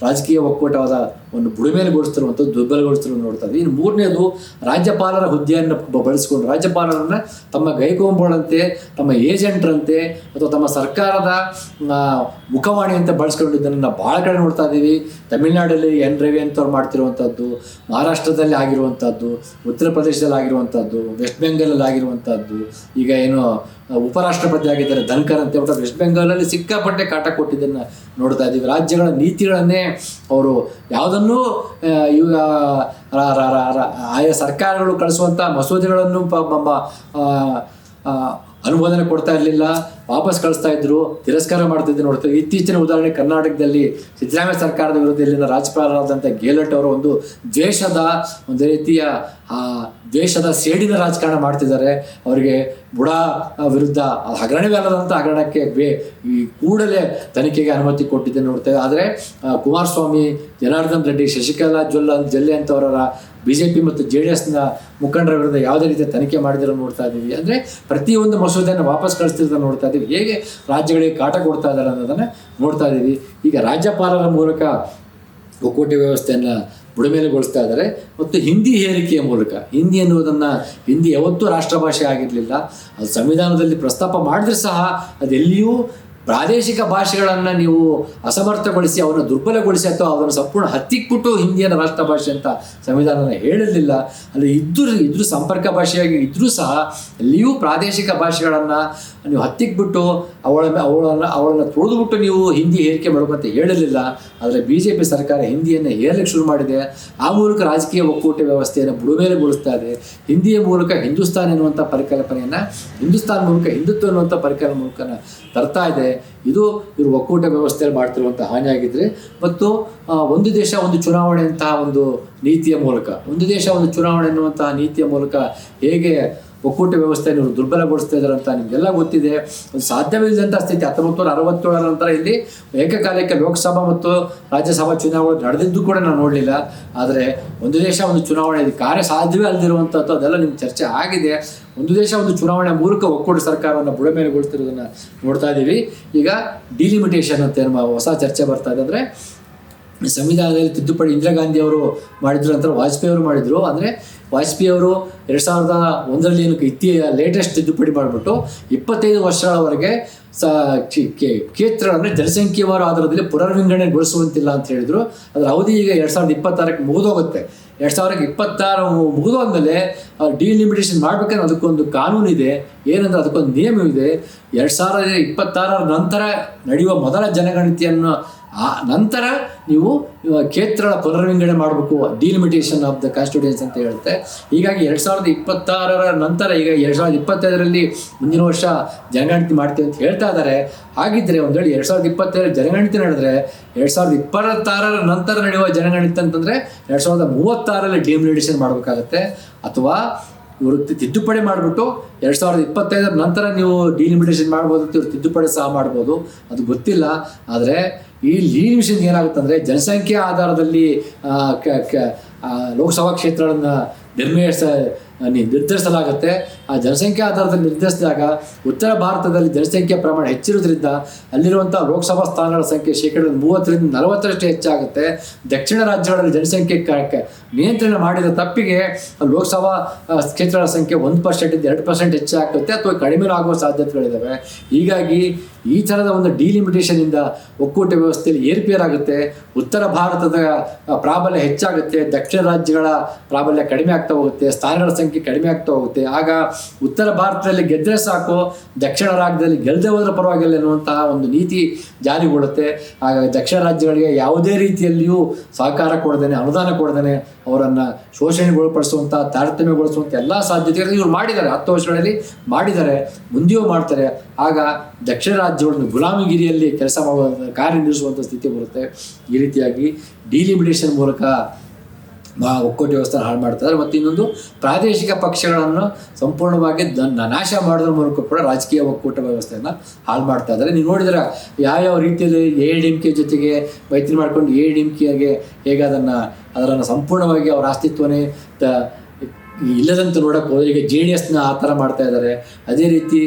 ರಾಜಕೀಯ ಒಕ್ಕೂಟವಾದ ಒಂದು ಬುಡಮೇಲೆಗೊಳಿಸ್ತಿರುವಂಥದ್ದು, ದುರ್ಬಲಗೊಳಿಸ್ತಿರೋದು ನೋಡ್ತಾ ಇದ್ದೀವಿ. ಇನ್ನು ಮೂರನೇದು, ರಾಜ್ಯಪಾಲರ ಹುದ್ದೆಯನ್ನು ಬಳಸಿಕೊಂಡು ರಾಜ್ಯಪಾಲರನ್ನು ತಮ್ಮ ಗೈಕೊಂಬಳಂತೆ, ತಮ್ಮ ಏಜೆಂಟ್ರಂತೆ ಅಥವಾ ತಮ್ಮ ಸರ್ಕಾರದ ಮುಖವಾಣಿ ಅಂತ ಬಳಸ್ಕೊಂಡಿದ್ದನ್ನು ಭಾಳ ಕಡೆ ನೋಡ್ತಾ ಇದ್ದೀವಿ. ತಮಿಳುನಾಡಲ್ಲಿ ಎನ್ ರವಿ ಅಂತವ್ರು ಮಾಡ್ತಿರುವಂಥದ್ದು, ಮಹಾರಾಷ್ಟ್ರದಲ್ಲಿ ಆಗಿರುವಂಥದ್ದು, ಉತ್ತರ ಪ್ರದೇಶದಲ್ಲಿ ಆಗಿರುವಂಥದ್ದು, ವೆಸ್ಟ್ ಬೆಂಗಾಲಲ್ಲಿ ಆಗಿರುವಂಥದ್ದು, ಈಗ ಏನು ಉಪರಾಷ್ಟ್ರಪತಿ ಆಗಿದ್ದಾರೆ ಧನ್ಕರ್ ಅಂತ ಹೇಳ್ಬಿಟ್ಟು ವೆಸ್ಟ್ ಬೆಂಗಾಲಲ್ಲಿ ಸಿಕ್ಕಾಪಟ್ಟೆ ಕಾಟ ಕೊಟ್ಟಿದ್ದನ್ನು ನೋಡ್ತಾ ಇದ್ದೀವಿ. ರಾಜ್ಯಗಳ ನೀತಿಗಳನ್ನೇ ಅವರು ಯಾವುದನ್ನೂ ಈಗ ಆಯಾ ಸರ್ಕಾರಗಳು ಕಳಿಸುವಂಥ ಮಸೂದೆಗಳನ್ನು ಅನುಮೋದನೆ ಕೊಡ್ತಾ ಇರಲಿಲ್ಲ, ವಾಪಸ್ ಕಳಿಸ್ತಾ ಇದ್ರು, ತಿರಸ್ಕಾರ ಮಾಡ್ತಿದ್ದು ನೋಡ್ತೀವಿ. ಇತ್ತೀಚಿನ ಉದಾಹರಣೆ ಕರ್ನಾಟಕದಲ್ಲಿ ಸಿದ್ದರಾಮಯ್ಯ ಸರ್ಕಾರದ ವಿರುದ್ಧ ಇಲ್ಲಿನ ರಾಜ್ಯಪಾಲರಾದಂಥ ಗೆಹ್ಲೋಟ್ ಅವರು ಒಂದು ರೀತಿಯ ದ್ವೇಷದ ಸೇಡಿನ ರಾಜಕಾರಣ ಮಾಡ್ತಿದ್ದಾರೆ. ಅವರಿಗೆ ಬುಡ ವಿರುದ್ಧ ಹಗರಣವೇ ಅಲ್ಲದಂಥ ಹಗರಣಕ್ಕೆ ಈ ಕೂಡಲೇ ತನಿಖೆಗೆ ಅನುಮತಿ ಕೊಟ್ಟಿದ್ದೆ ನೋಡ್ತೇವೆ. ಆದರೆ ಕುಮಾರಸ್ವಾಮಿ, ಜನಾರ್ದನ್ ರೆಡ್ಡಿ, ಶಶಿಕಲಾ ಜೊಲ್ಲೆ ಅಂತವರ BJP ಮತ್ತು JDSನ ಮುಖಂಡರ ವಿರುದ್ಧ ಯಾವುದೇ ರೀತಿಯ ತನಿಖೆ ಮಾಡಿದಿರೋ ನೋಡ್ತಾ ಇದ್ದೀವಿ. ಅಂದರೆ ಪ್ರತಿಯೊಂದು ಮಸೂದೆಯನ್ನು ವಾಪಸ್ ಕಳಿಸ್ತಿರೋದನ್ನು ನೋಡ್ತಾ ಇದ್ದೀವಿ. ಹೇಗೆ ರಾಜ್ಯಗಳಿಗೆ ಕಾಟ ಕೊಡ್ತಾ ಇದ್ದಾರೆ ಅನ್ನೋದನ್ನು ನೋಡ್ತಾ ಇದ್ದೀವಿ. ಈಗ ರಾಜ್ಯಪಾಲರ ಮೂಲಕ ಒಕ್ಕೂಟ ವ್ಯವಸ್ಥೆಯನ್ನು ಬುಡಮೇಲೆಗೊಳಿಸ್ತಾ ಇದ್ದಾರೆ. ಮತ್ತು ಹಿಂದಿ ಹೇರಿಕೆಯ ಮೂಲಕ ಹಿಂದಿ ಯಾವತ್ತೂ ರಾಷ್ಟ್ರ ಭಾಷೆ ಆಗಿರಲಿಲ್ಲ. ಅದು ಸಂವಿಧಾನದಲ್ಲಿ ಪ್ರಸ್ತಾಪ ಮಾಡಿದ್ರೆ ಸಹ ಅದೆಲ್ಲಿಯೂ ಪ್ರಾದೇಶಿಕ ಭಾಷೆಗಳನ್ನು ನೀವು ಅಸಮರ್ಥಗೊಳಿಸಿ ಅವನ್ನ ದುರ್ಬಲಗೊಳಿಸಿ ಅಥವಾ ಅದನ್ನು ಸಂಪೂರ್ಣ ಹತ್ತಿಕ್ಬಿಟ್ಟು ಹಿಂದಿಯನ್ನು ರಾಷ್ಟ್ರ ಭಾಷೆ ಅಂತ ಸಂವಿಧಾನ ಹೇಳಿರಲಿಲ್ಲ. ಅಲ್ಲಿ ಇದ್ರೂ ಸಂಪರ್ಕ ಭಾಷೆಯಾಗಿ ಇದ್ದರೂ ಸಹ ಎಲ್ಲಿಯೂ ಪ್ರಾದೇಶಿಕ ಭಾಷೆಗಳನ್ನು ನೀವು ಹತ್ತಿಕ್ಬಿಟ್ಟು ಅವಳನ್ನು ತುಳಿದುಬಿಟ್ಟು ನೀವು ಹಿಂದಿ ಹೇರಿಕೆ ಮಾಡಬೇಕಂತ ಹೇಳಿರಲಿಲ್ಲ. ಆದರೆ BJP ಸರ್ಕಾರ ಹಿಂದಿಯನ್ನು ಹೇರಲಿಕ್ಕೆ ಶುರು ಮಾಡಿದೆ. ಆ ಮೂಲಕ ರಾಜಕೀಯ ಒಕ್ಕೂಟ ವ್ಯವಸ್ಥೆಯನ್ನು ಬುಡಮೇಲೆಗೊಳಿಸ್ತಾ ಇದೆ. ಹಿಂದಿಯ ಮೂಲಕ ಹಿಂದೂಸ್ತಾನ್ ಎನ್ನುವಂಥ ಪರಿಕಲ್ಪನೆಯನ್ನು, ಹಿಂದೂಸ್ತಾನ್ ಮೂಲಕ ಹಿಂದುತ್ವ ಎನ್ನುವಂಥ ಪರಿಕಲ್ಪನೆ ಮೂಲಕ ತರ್ತಾ ಇದೆ. ಇದು ಇವರು ಒಕ್ಕೂಟ ವ್ಯವಸ್ಥೆಯಲ್ಲಿ ಮಾಡ್ತಿರುವಂಥ ಹಾನಿಯಾಗಿದ್ದರೆ, ಮತ್ತು ಒಂದು ದೇಶ ಒಂದು ಚುನಾವಣೆ ಅಂತಹ ಒಂದು ನೀತಿಯ ಮೂಲಕ, ಒಂದು ದೇಶ ಒಂದು ಚುನಾವಣೆ ಎನ್ನುವಂತಹ ನೀತಿಯ ಮೂಲಕ ಹೇಗೆ ಒಕ್ಕೂಟ ವ್ಯವಸ್ಥೆಯನ್ನು ಇವರು ದುರ್ಬಲಗೊಳಿಸ್ತಾ ಇದ್ದಾರೆ ಅಂತ ನಿಮಗೆಲ್ಲ ಗೊತ್ತಿದೆ. ಅದು ಸಾಧ್ಯವಿಲ್ಲದಂಥ ಸ್ಥಿತಿ 1967 ನಂತರ ಇಲ್ಲಿ ಏಕಕಾಲಕ್ಕೆ ಲೋಕಸಭಾ ಮತ್ತು ರಾಜ್ಯಸಭಾ ಚುನಾವಣೆ ನಡೆದಿದ್ದು ಕೂಡ ನಾವು ನೋಡಲಿಲ್ಲ. ಆದರೆ ಒಂದು ದೇಶ ಒಂದು ಚುನಾವಣೆ ಕಾರ್ಯ ಸಾಧ್ಯವೇ ಅಲ್ಲದಿರುವಂಥದ್ದು ಅದೆಲ್ಲ ನಿಮ್ಗೆ ಚರ್ಚೆ ಆಗಿದೆ. ಒಂದು ದೇಶ ಒಂದು ಚುನಾವಣೆ ಮೂಲಕ ಒಕ್ಕೂಟ ಸರ್ಕಾರವನ್ನು ಬುಡಮೇಲೆಗೊಳಿಸ್ತಿರೋದನ್ನು ನೋಡ್ತಾ ಇದ್ದೀವಿ. ಈಗ ಡಿಲಿಮಿಟೇಷನ್ ಅಂತ ಏನು ಹೊಸ ಚರ್ಚೆ ಬರ್ತಾ ಇದೆ. ಅಂದರೆ ಸಂವಿಧಾನದಲ್ಲಿ ತಿದ್ದುಪಡಿ ಇಂದಿರಾ ಗಾಂಧಿ ಅವರು ಮಾಡಿದ್ರು, ನಂತರ ವಾಜಪೇಯಿ ಅವರು ಮಾಡಿದರು. ಅಂದರೆ ವಾಜಪೇಯಿ ಅವರು 2001 ಲೇಟೆಸ್ಟ್ ತಿದ್ದುಪಡಿ ಮಾಡಿಬಿಟ್ಟು 25 ವರ್ಷಗಳವರೆಗೆ ಕ್ಷೇತ್ರಗಳಂದರೆ ಜನಸಂಖ್ಯೆವಾರು ಆಧಾರದಲ್ಲಿ ಪುನರ್ವಿಂಗಡಣೆಗೊಳಿಸುವಂತಿಲ್ಲ ಅಂತ ಹೇಳಿದರು. ಅದರ ಅವಧಿ ಈಗ 2026 ಮುಗಿದೋಗುತ್ತೆ. 2026 ಮುಗಿದೋದ್ಮೇಲೆ ಡಿಲಿಮಿಟೇಷನ್ ಮಾಡಬೇಕಂದ್ರೆ ಅದಕ್ಕೊಂದು ಕಾನೂನು ಇದೆ. ಏನಂದ್ರೆ ಅದಕ್ಕೊಂದು ನಿಯಮವಿದೆ. 2026 ನಂತರ ನಡೆಯುವ ಮೊದಲ ಜನಗಣತಿಯನ್ನು ನಂತರ ನೀವು ಕ್ಷೇತ್ರಗಳ ಪುನರ್ವಿಂಗಡಣೆ ಮಾಡಬೇಕು, ಡಿಲಿಮಿಟೇಷನ್ ಆಫ್ ದ ಕಾನ್ಸ್ಟಿಟ್ಯೂಯೆನ್ಸಿ ಅಂತ ಹೇಳುತ್ತೆ. ಹೀಗಾಗಿ 2026 ನಂತರ ಈಗ 2025 ಮುಂದಿನ ವರ್ಷ ಜನಗಣತಿ ಮಾಡ್ತೀವಿ ಅಂತ ಹೇಳ್ತಾ ಇದ್ದಾರೆ. ಹಾಗಿದ್ರೆ ಒಂದು ವೇಳೆ 2025 ಜನಗಣತಿ ನಡೆದ್ರೆ 2026 ನಂತರ ನಡೆಯುವ ಜನಗಣತಿ ಅಂತಂದರೆ 2036 ಡಿಲಿಮಿಟೇಷನ್ ಮಾಡಬೇಕಾಗತ್ತೆ. ಅಥವಾ ಇವರು ತಿದ್ದುಪಡಿ ಮಾಡಿಬಿಟ್ಟು 2025 ನಂತರ ನೀವು ಡಿಲಿಮಿಟೇಷನ್ ಮಾಡ್ಬೋದು ಅಂತ ಇವರು ತಿದ್ದುಪಡಿ ಸಹ ಮಾಡ್ಬೋದು, ಅದು ಗೊತ್ತಿಲ್ಲ. ಆದರೆ ಈ ಡಿಲಿಮಿಟೇಷನ್ ಏನಾಗುತ್ತೆ ಅಂದರೆ ಜನಸಂಖ್ಯೆ ಆಧಾರದಲ್ಲಿ ಲೋಕಸಭಾ ಕ್ಷೇತ್ರಗಳನ್ನು ನಿರ್ಧರಿಸಲಾಗುತ್ತೆ. ಆ ಜನಸಂಖ್ಯೆ ಆಧಾರದಲ್ಲಿ ನಿರ್ಧರಿಸಿದಾಗ ಉತ್ತರ ಭಾರತದಲ್ಲಿ ಜನಸಂಖ್ಯೆ ಪ್ರಮಾಣ ಹೆಚ್ಚಿರೋದ್ರಿಂದ ಅಲ್ಲಿರುವಂಥ ಲೋಕಸಭಾ ಸ್ಥಾನಗಳ ಸಂಖ್ಯೆ 30% 40% ಹೆಚ್ಚಾಗುತ್ತೆ. ದಕ್ಷಿಣ ರಾಜ್ಯಗಳಲ್ಲಿ ಜನಸಂಖ್ಯೆ ನಿಯಂತ್ರಣ ಮಾಡಿದ ತಪ್ಪಿಗೆ ಲೋಕಸಭಾ ಕ್ಷೇತ್ರಗಳ ಸಂಖ್ಯೆ 1% 2% ಹೆಚ್ಚಾಗುತ್ತೆ ಅಥವಾ ಕಡಿಮೆ ಆಗುವ ಸಾಧ್ಯತೆಗಳಿದ್ದಾವೆ. ಹೀಗಾಗಿ ಈ ಥರದ ಒಂದು ಡಿಲಿಮಿಟೇಷನಿಂದ ಒಕ್ಕೂಟ ವ್ಯವಸ್ಥೆಯಲ್ಲಿ ಏರ್ಪೇರಾಗುತ್ತೆ. ಉತ್ತರ ಭಾರತದ ಪ್ರಾಬಲ್ಯ ಹೆಚ್ಚಾಗುತ್ತೆ, ದಕ್ಷಿಣ ರಾಜ್ಯಗಳ ಪ್ರಾಬಲ್ಯ ಕಡಿಮೆ ಆಗ್ತಾ ಹೋಗುತ್ತೆ, ಸ್ಥಾನಗಳ ಸಂಖ್ಯೆ ಕಡಿಮೆ ಆಗ್ತಾ ಹೋಗುತ್ತೆ. ಆಗ ಉತ್ತರ ಭಾರತದಲ್ಲಿ ಗೆದ್ದರೆ ಸಾಕು, ದಕ್ಷಿಣ ರಾಜ್ಯದಲ್ಲಿ ಗೆಲ್ಲದೆ ಹೋದ್ರೆ ಪರವಾಗಿಲ್ಲ ಎನ್ನುವಂತಹ ಒಂದು ನೀತಿ ಜಾರಿಗೊಳ್ಳುತ್ತೆ. ಹಾಗಾಗಿ ದಕ್ಷಿಣ ರಾಜ್ಯಗಳಿಗೆ ಯಾವುದೇ ರೀತಿಯಲ್ಲಿಯೂ ಸಹಕಾರ ಕೊಡದೇನೆ, ಅನುದಾನ ಕೊಡದೇನೆ ಅವರನ್ನು ಶೋಷಣೆಗೊಳಪಡಿಸುವಂಥ, ತಾರತಮ್ಯಗೊಳಿಸುವಂಥ ಎಲ್ಲ ಸಾಧ್ಯತೆಗಳನ್ನು ಇವರು ಮಾಡಿದ್ದಾರೆ. 10 ವರ್ಷಗಳಲ್ಲಿ ಮಾಡಿದ್ದಾರೆ, ಮುಂದೆಯೂ ಮಾಡ್ತಾರೆ. ಆಗ ದಕ್ಷಿಣ ರಾಜ್ಯಗಳನ್ನು ಗುಲಾಮಗಿರಿಯಲ್ಲಿ ಕೆಲಸ ಮಾಡುವ ಕಾರ್ಯನಿರ್ವಹಿಸುವಂಥ ಸ್ಥಿತಿ ಬರುತ್ತೆ. ಈ ರೀತಿಯಾಗಿ ಡಿಲಿಮಿಟೇಷನ್ ಮೂಲಕ ಒಕ್ಕೂಟ ವ್ಯವಸ್ಥೆ ಹಾಳು ಮಾಡ್ತಾರೆ. ಮತ್ತು ಇನ್ನೊಂದು ಪ್ರಾದೇಶಿಕ ಪಕ್ಷಗಳನ್ನು ಸಂಪೂರ್ಣವಾಗಿ ನಾಶ ಮಾಡೋದ್ರ ಮೂಲಕ ಕೂಡ ರಾಜಕೀಯ ಒಕ್ಕೂಟ ವ್ಯವಸ್ಥೆಯನ್ನು ಹಾಳು ಮಾಡ್ತಾ ಇದ್ದಾರೆ. ನೀವು ನೋಡಿದ್ರೆ ಯಾವ್ಯಾವ ರೀತಿಯಲ್ಲಿ AIADMK ಜೊತೆಗೆ ಮೈತ್ರಿ ಮಾಡ್ಕೊಂಡು AIADMKಗೆ ಹೇಗೆ ಅದನ್ನು ಸಂಪೂರ್ಣವಾಗಿ ಅವರ ಅಸ್ತಿತ್ವನೇ ಇಲ್ಲದಂತ ನೋಡಕ್ಕೆ ಹೋದರೆ ಈಗ JDSನ ಆ ಥರ ಮಾಡ್ತಾ ಇದ್ದಾರೆ. ಅದೇ ರೀತಿ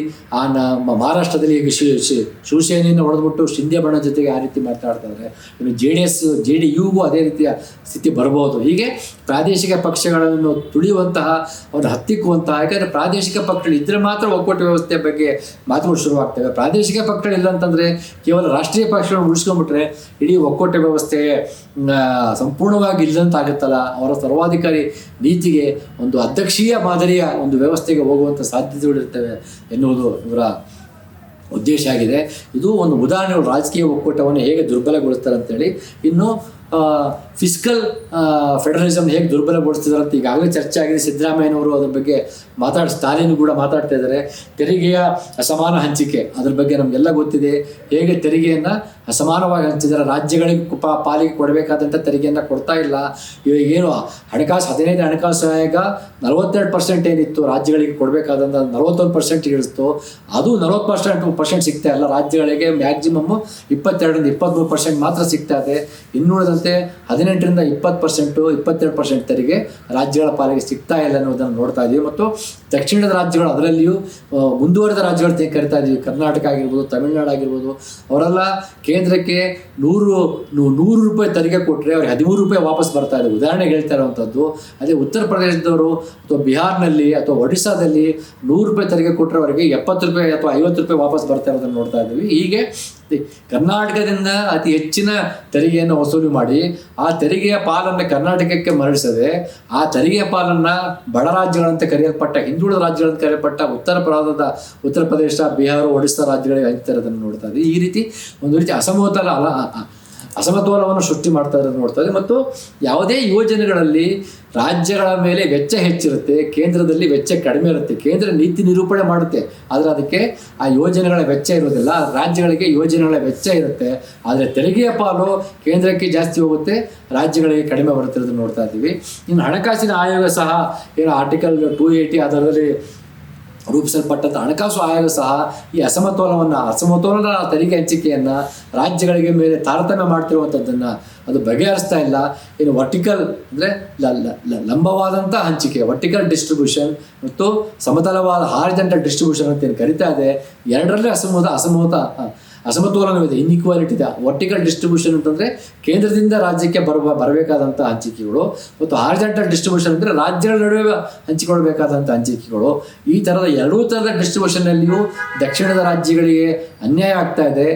ಮಹಾರಾಷ್ಟ್ರದಲ್ಲಿ ಈಗ ಶಿವಸೇನೆಯನ್ನು ಹೊಡೆದ್ಬಿಟ್ಟು ಶಿಂದೆ ಬಣ ಜೊತೆಗೆ ಆ ರೀತಿ ಮಾತಾಡ್ತಾ ಇದ್ದಾರೆ. ಇನ್ನು JDUಗೂ ಅದೇ ರೀತಿಯ ಸ್ಥಿತಿ ಬರ್ಬೋದು. ಹೀಗೆ ಪ್ರಾದೇಶಿಕ ಪಕ್ಷಗಳನ್ನು ತುಳಿಯುವಂತಹ ಅವ್ರು ಹತ್ತಿಕ್ಕುವಂತಹ, ಯಾಕಂದರೆ ಪ್ರಾದೇಶಿಕ ಪಕ್ಷಗಳು ಇದ್ದರೆ ಮಾತ್ರ ಒಕ್ಕೂಟ ವ್ಯವಸ್ಥೆ ಬಗ್ಗೆ ಮಾತುಗಳು ಶುರುವಾಗ್ತವೆ. ಪ್ರಾದೇಶಿಕ ಪಕ್ಷಗಳಿಲ್ಲ ಅಂತಂದರೆ ಕೇವಲ ರಾಷ್ಟ್ರೀಯ ಪಕ್ಷಗಳನ್ನು ಉಳಿಸ್ಕೊಂಡ್ಬಿಟ್ರೆ ಇಡೀ ಒಕ್ಕೂಟ ವ್ಯವಸ್ಥೆ ಸಂಪೂರ್ಣವಾಗಿ ಇಲ್ಲದಂತಾಗುತ್ತಲ್ಲ. ಅವರ ಸರ್ವಾಧಿಕಾರಿ ನೀತಿಗೆ ಒಂದು ಅಧ್ಯಕ್ಷೀಯ ಮಾದರಿಯ ಒಂದು ವ್ಯವಸ್ಥೆಗೆ ಹೋಗುವಂಥ ಸಾಧ್ಯತೆಗಳಿರ್ತವೆ ಎನ್ನುವುದು ಇವರ ಉದ್ದೇಶ ಆಗಿದೆ. ಇದು ಒಂದು ಉದಾಹರಣೆ, ರಾಜಕೀಯ ಒಕ್ಕೂಟವನ್ನು ಹೇಗೆ ದುರ್ಬಲಗೊಳಿಸ್ತಾರೆ ಅಂತೇಳಿ. ಇನ್ನು ಫಿಸ್ಕಲ್ ಫೆಡರಲಿಸಮ್ ಹೇಗೆ ದುರ್ಬಲಗೊಳಿಸ್ತಿದ್ದಾರೆ ಅಂತ ಈಗಾಗಲೇ ಚರ್ಚೆ ಆಗಿದೆ. ಸಿದ್ದರಾಮಯ್ಯನವರು ಅದ್ರ ಬಗ್ಗೆ ಸ್ಟಾಲಿನ್ ಕೂಡ ಮಾತಾಡ್ತಾ ಇದ್ದಾರೆ. ತೆರಿಗೆಯ ಅಸಮಾನ ಹಂಚಿಕೆ ಅದ್ರ ಬಗ್ಗೆ ನಮಗೆಲ್ಲ ಗೊತ್ತಿದೆ. ಹೇಗೆ ತೆರಿಗೆಯನ್ನು ಅಸಮಾನವಾಗಿ ಹಂಚಿದ್ದಾರೆ, ರಾಜ್ಯಗಳಿಗೆ ಪಾಲಿಗೆ ಕೊಡಬೇಕಾದಂಥ ತೆರಿಗೆಯನ್ನು ಕೊಡ್ತಾ ಇಲ್ಲ. ಇವಾಗ ಏನು 15 ಹಣಕಾಸು ಆಯೋಗ 42% ಏನಿತ್ತು ರಾಜ್ಯಗಳಿಗೆ ಕೊಡಬೇಕಾದಂಥ 41% ಇಳಿಸ್ತು. ಅದು 40% ಸಿಗ್ತಾ ಇಲ್ಲ ರಾಜ್ಯಗಳಿಗೆ. ಮ್ಯಾಕ್ಸಿಮಮ್ 22-23% ಮಾತ್ರ ಸಿಗ್ತಾ ಇದೆ. ಇನ್ನುಳಿದಂತೆ 18ರಿಂದ 20%, 22% ತೆರಿಗೆ ರಾಜ್ಯಗಳ ಪಾಲಿಗೆ ಸಿಗ್ತಾ ಇಲ್ಲ ಅನ್ನೋದನ್ನು ನೋಡ್ತಾ ಇದ್ದೀವಿ. ಮತ್ತು ದಕ್ಷಿಣದ ರಾಜ್ಯಗಳು, ಅದರಲ್ಲಿಯೂ ಮುಂದುವರೆದ ರಾಜ್ಯಗಳು ಕರಿತಾ ಇದ್ದೀವಿ, ಕರ್ನಾಟಕ ಆಗಿರ್ಬೋದು, ತಮಿಳುನಾಡು ಆಗಿರ್ಬೋದು, ಅವರೆಲ್ಲ ಕೇಂದ್ರಕ್ಕೆ 100 ರೂಪಾಯಿ ತೆರಿಗೆ ಕೊಟ್ಟರೆ ಅವ್ರಿಗೆ 13 ರೂಪಾಯಿ ವಾಪಸ್ ಬರ್ತಾ ಇದೆ. ಉದಾಹರಣೆಗೆ ಹೇಳ್ತಾ ಇರುವಂಥದ್ದು. ಅದೇ ಉತ್ತರ ಪ್ರದೇಶದವರು ಅಥವಾ ಬಿಹಾರ್ನಲ್ಲಿ ಅಥವಾ ಒಡಿಸ್ಸಾದಲ್ಲಿ 100 ರೂಪಾಯಿ ತೆರಿಗೆ ಕೊಟ್ಟರೆ ಅವರಿಗೆ 70 ರೂಪಾಯಿ ಅಥವಾ 50 ರೂಪಾಯಿ ವಾಪಸ್ ಬರ್ತಾ ಇರೋದನ್ನು ನೋಡ್ತಾ ಇದ್ದೀವಿ. ಹೀಗೆ ಕರ್ನಾಟಕದಿಂದ ಅತಿ ಹೆಚ್ಚಿನ ತೆರಿಗೆಯನ್ನು ವಸೂಲಿ ಮಾಡಿ ಆ ತೆರಿಗೆಯ ಪಾಲನ್ನು ಕರ್ನಾಟಕಕ್ಕೆ ಮರಳಿಸದೆ ಆ ತೆರಿಗೆಯ ಪಾಲನ್ನು ಬಡ ರಾಜ್ಯಗಳಂತೆ ಕರೆಯಲ್ಪಟ್ಟ, ಹಿಂದುಳಿದ ರಾಜ್ಯಗಳಂತ ಕರೆಯಲ್ಪಟ್ಟ ಉತ್ತರ ಪ್ರದೇಶ, ಬಿಹಾರ, ಒಡಿಸ್ಸಾ ರಾಜ್ಯಗಳಿಗೆ ಹಂಚ್ತಾ ಇರೋದನ್ನು ನೋಡ್ತಾ ಇದ್ದೀವಿ. ಈ ರೀತಿ ಒಂದು ರೀತಿ ಅಸಮತೋಲವನ್ನು ಸೃಷ್ಟಿ ಮಾಡ್ತಾ ಇರೋದನ್ನು ನೋಡ್ತಾ ಇದೆ. ಮತ್ತು ಯಾವುದೇ ಯೋಜನೆಗಳಲ್ಲಿ ರಾಜ್ಯಗಳ ಮೇಲೆ ವೆಚ್ಚ ಹೆಚ್ಚಿರುತ್ತೆ, ಕೇಂದ್ರದಲ್ಲಿ ವೆಚ್ಚ ಕಡಿಮೆ ಇರುತ್ತೆ. ಕೇಂದ್ರ ನೀತಿ ನಿರೂಪಣೆ ಮಾಡುತ್ತೆ, ಆದರೆ ಅದಕ್ಕೆ ಆ ಯೋಜನೆಗಳ ವೆಚ್ಚ ಇರೋದಿಲ್ಲ. ರಾಜ್ಯಗಳಿಗೆ ಯೋಜನೆಗಳ ವೆಚ್ಚ ಇರುತ್ತೆ, ಆದರೆ ತೆರಿಗೆಯ ಪಾಲು ಕೇಂದ್ರಕ್ಕೆ ಜಾಸ್ತಿ ಹೋಗುತ್ತೆ, ರಾಜ್ಯಗಳಿಗೆ ಕಡಿಮೆ ಬರುತ್ತಿರೋದನ್ನು ನೋಡ್ತಾ ಇದ್ದೀವಿ. ಇನ್ನು ಹಣಕಾಸಿನ ಆಯೋಗ ಸಹ ಏನು ಆರ್ಟಿಕಲ್ 280 ಅದರಲ್ಲಿ ರೂಪಿಸಲ್ಪಟ್ಟಂಥ ಹಣಕಾಸು ಆಯೋಗ ಸಹ ಈ ಅಸಮತೋಲನ ತೆರಿಗೆ ಹಂಚಿಕೆಯನ್ನು ರಾಜ್ಯಗಳಿಗೆ ಮೇಲೆ ತಾರತಮ್ಯ ಮಾಡ್ತಿರುವಂಥದ್ದನ್ನು ಅದು ಬಗೆಹರಿಸ್ತಾ ಇಲ್ಲ. ಇನ್ನು ವರ್ಟಿಕಲ್ ಅಂದರೆ ಲಂಬವಾದಂಥ ಹಂಚಿಕೆ, ವರ್ಟಿಕಲ್ ಡಿಸ್ಟ್ರಿಬ್ಯೂಷನ್, ಮತ್ತು ಸಮತಲವಾದ ಹಾರಿಜಾಂಟಲ್ ಡಿಸ್ಟ್ರಿಬ್ಯೂಷನ್ ಅಂತ ಏನು ಕರಿತಾ ಇದೆ, ಎರಡರಲ್ಲೇ ಅಸಮತೋಲನವಿದೆ, ಇನ್ಇಕ್ವಾಲಿಟಿ ಇದೆ. ವರ್ಟಿಕಲ್ ಡಿಸ್ಟ್ರಿಬ್ಯೂಷನ್ ಅಂತಂದರೆ ಕೇಂದ್ರದಿಂದ ರಾಜ್ಯಕ್ಕೆ ಬರಬೇಕಾದಂಥ ಹಂಚಿಕೆಗಳು, ಮತ್ತು ಹಾರಿಜಾಂಟಲ್ ಡಿಸ್ಟ್ರಿಬ್ಯೂಷನ್ ಅಂದರೆ ರಾಜ್ಯಗಳ ನಡುವೆ ಹಂಚಿಕೊಳ್ಬೇಕಾದಂಥ ಹಂಚಿಕೆಗಳು. ಈ ಥರದ ಎರಡೂ ಥರದ ಡಿಸ್ಟ್ರಿಬ್ಯೂಷನ್ನಲ್ಲಿಯೂ ದಕ್ಷಿಣದ ರಾಜ್ಯಗಳಿಗೆ ಅನ್ಯಾಯ ಆಗ್ತಾ ಇದೆ.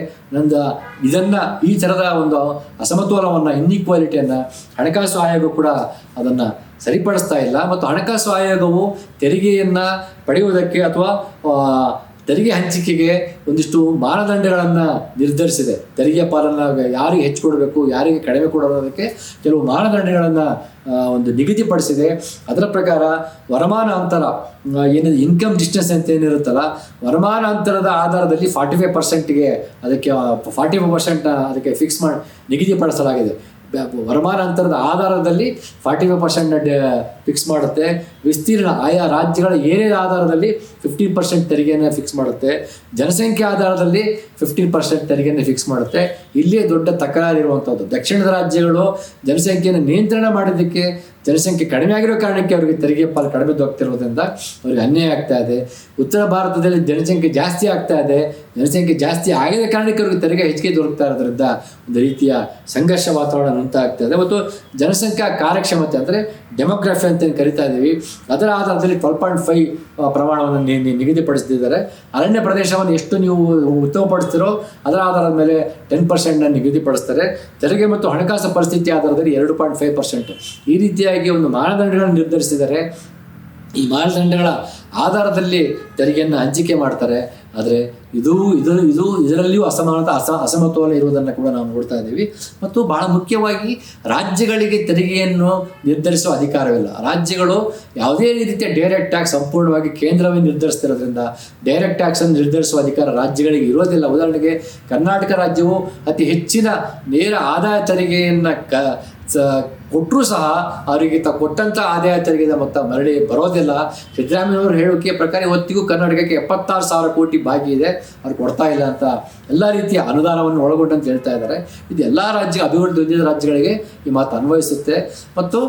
ಈ ಥರದ ಒಂದು ಅಸಮತೋಲನವನ್ನು, ಇನ್ಇಕ್ವಾಲಿಟಿಯನ್ನು ಹಣಕಾಸು ಆಯೋಗ ಕೂಡ ಅದನ್ನು ಸರಿಪಡಿಸ್ತಾ ಇಲ್ಲ. ಮತ್ತು ಹಣಕಾಸು ಆಯೋಗವು ತೆರಿಗೆಯನ್ನು ಪಡೆಯುವುದಕ್ಕೆ ಅಥವಾ ತೆರಿಗೆ ಹಂಚಿಕೆಗೆ ಒಂದಿಷ್ಟು ಮಾನದಂಡಗಳನ್ನು ನಿರ್ಧರಿಸಿದೆ. ತೆರಿಗೆ ಪಾಲನ್ನು ಯಾರಿಗೆ ಹೆಚ್ಚು ಕೊಡಬೇಕು, ಯಾರಿಗೆ ಕಡಿಮೆ ಕೊಡೋದಕ್ಕೆ ಕೆಲವು ಮಾನದಂಡಗಳನ್ನು ಒಂದು ನಿಗದಿಪಡಿಸಿದೆ. ಅದರ ಪ್ರಕಾರ ವರಮಾನ ಅಂತರ ಏನಿದೆ, ಇನ್ಕಮ್ ಡಿಸ್ಟೆನ್ಸ್ ಅಂತ ಏನಿರುತ್ತಲ್ಲ, ವರಮಾನ ಅಂತರದ ಆಧಾರದಲ್ಲಿ 45%ಗೆ ಅದಕ್ಕೆ 45% ಅದಕ್ಕೆ ಫಿಕ್ಸ್ ಮಾಡಿ ನಿಗದಿಪಡಿಸಲಾಗಿದೆ. ವರಮಾನ ಅಂತರದ ಆಧಾರದಲ್ಲಿ 45% ಫಿಕ್ಸ್ ಮಾಡುತ್ತೆ. ವಿಸ್ತೀರ್ಣ ಆಯಾ ರಾಜ್ಯಗಳ ಏರಿಯಾ ಆಧಾರದಲ್ಲಿ 15% ತೆರಿಗೆಯನ್ನು ಫಿಕ್ಸ್ ಮಾಡುತ್ತೆ. ಜನಸಂಖ್ಯೆ ಆಧಾರದಲ್ಲಿ 15% ತೆರಿಗೆಯನ್ನು ಫಿಕ್ಸ್ ಮಾಡುತ್ತೆ. ಇಲ್ಲಿಯೇ ದೊಡ್ಡ ತಕರಾರಿರುವಂಥದ್ದು. ದಕ್ಷಿಣದ ರಾಜ್ಯಗಳು ಜನಸಂಖ್ಯೆಯನ್ನು ನಿಯಂತ್ರಣ ಮಾಡೋದಕ್ಕೆ, ಜನಸಂಖ್ಯೆ ಕಡಿಮೆ ಆಗಿರೋ ಕಾರಣಕ್ಕೆ ಅವರಿಗೆ ತೆರಿಗೆ ಪಾಲು ಕಡಿಮೆ ದೊರಕ್ತಿರೋದ್ರಿಂದ ಅವರಿಗೆ ಅನ್ಯಾಯ ಆಗ್ತಾ ಇದೆ. ಉತ್ತರ ಭಾರತದಲ್ಲಿ ಜನಸಂಖ್ಯೆ ಜಾಸ್ತಿ ಆಗ್ತಾ ಇದೆ. ಜನಸಂಖ್ಯೆ ಜಾಸ್ತಿ ಆಗಿದ ಕಾರಣಕ್ಕೆ ಅವರಿಗೆ ತೆರಿಗೆ ಹೆಚ್ಚಿಗೆ ದೊರಕ್ತಾ ಇರೋದ್ರಿಂದ ಒಂದು ರೀತಿಯ ಸಂಘರ್ಷ ವಾತಾವರಣ ಉಂಟಾಗ್ತಾ ಇದೆ. ಮತ್ತು ಜನಸಂಖ್ಯಾ ಕಾರ್ಯಕ್ಷಮತೆ ಅಂದರೆ ಡೆಮೋಗ್ರಫಿ ಅಂತ ಕರಿತಾ ಇದ್ದೀವಿ, ಅದರ ಆಧಾರದಲ್ಲಿ 12.5 ಪ್ರಮಾಣವನ್ನು ನಿಗದಿಪಡಿಸ್ತಿದ್ದಾರೆ. ಅರಣ್ಯ ಪ್ರದೇಶವನ್ನು ಎಷ್ಟು ನೀವು ಉತ್ತಮಪಡಿಸ್ತೀರೋ ಅದರ ಆಧಾರದ ಮೇಲೆ 10% ನಿಗದಿಪಡಿಸ್ತಾರೆ. ತೆರಿಗೆ ಮತ್ತು ಹಣಕಾಸು ಪರಿಸ್ಥಿತಿ ಆಧಾರದಲ್ಲಿ 2.5%. ಈ ರೀತಿಯಾಗಿ ಒಂದು ಮಾನದಂಡಗಳನ್ನು ನಿರ್ಧರಿಸಿದ್ದಾರೆ. ಈ ಮಾನದಂಡಗಳ ಆಧಾರದಲ್ಲಿ ತೆರಿಗೆಯನ್ನು ಹಂಚಿಕೆ ಮಾಡ್ತಾರೆ. ಆದರೆ ಇದರಲ್ಲಿಯೂ ಅಸಮತೋಲನ ಇರುವುದನ್ನು ಕೂಡ ನಾವು ನೋಡ್ತಾ ಇದ್ದೀವಿ. ಮತ್ತು ಬಹಳ ಮುಖ್ಯವಾಗಿ ರಾಜ್ಯಗಳಿಗೆ ತೆರಿಗೆಯನ್ನು ನಿರ್ಧರಿಸುವ ಅಧಿಕಾರವಿಲ್ಲ. ರಾಜ್ಯಗಳು ಯಾವುದೇ ರೀತಿಯ ಡೈರೆಕ್ಟ್ ಟ್ಯಾಕ್ಸ್ ಸಂಪೂರ್ಣವಾಗಿ ಕೇಂದ್ರವೇ ನಿರ್ಧರಿಸ್ತಿರೋದ್ರಿಂದ ಡೈರೆಕ್ಟ್ ಟ್ಯಾಕ್ಸನ್ನು ನಿರ್ಧರಿಸುವ ಅಧಿಕಾರ ರಾಜ್ಯಗಳಿಗೆ ಇರೋದಿಲ್ಲ. ಉದಾಹರಣೆಗೆ ಕರ್ನಾಟಕ ರಾಜ್ಯವು ಅತಿ ಹೆಚ್ಚಿನ ನೇರ ಆದಾಯ ತೆರಿಗೆಯನ್ನು ಕೊಟ್ಟರೂ ಸಹ ಅವರಿಗೆ ಕೊಟ್ಟಂಥ ಆದಾಯ ತೆರಿಗೆದ ಮೊತ್ತ ಮರಳಿ ಬರೋದಿಲ್ಲ. ಸಿದ್ದರಾಮಯ್ಯನವರು ಹೇಳೋಕೆ ಪ್ರಕಾರ ಇವತ್ತಿಗೂ ಕರ್ನಾಟಕಕ್ಕೆ 76,000 ಕೋಟಿ ಬಾಕಿ ಇದೆ, ಅವ್ರು ಕೊಡ್ತಾ ಇಲ್ಲ ಅಂತ ಎಲ್ಲ ರೀತಿಯ ಅನುದಾನವನ್ನು ಒಳಗೊಂಡಂತ ಹೇಳ್ತಾ ಇದ್ದಾರೆ. ಇದು ಎಲ್ಲ ಅಭಿವೃದ್ಧಿ ಹೊಂದಿದ ರಾಜ್ಯಗಳಿಗೆ ಈ ಮಾತು ಅನ್ವಯಿಸುತ್ತೆ. ಮತ್ತು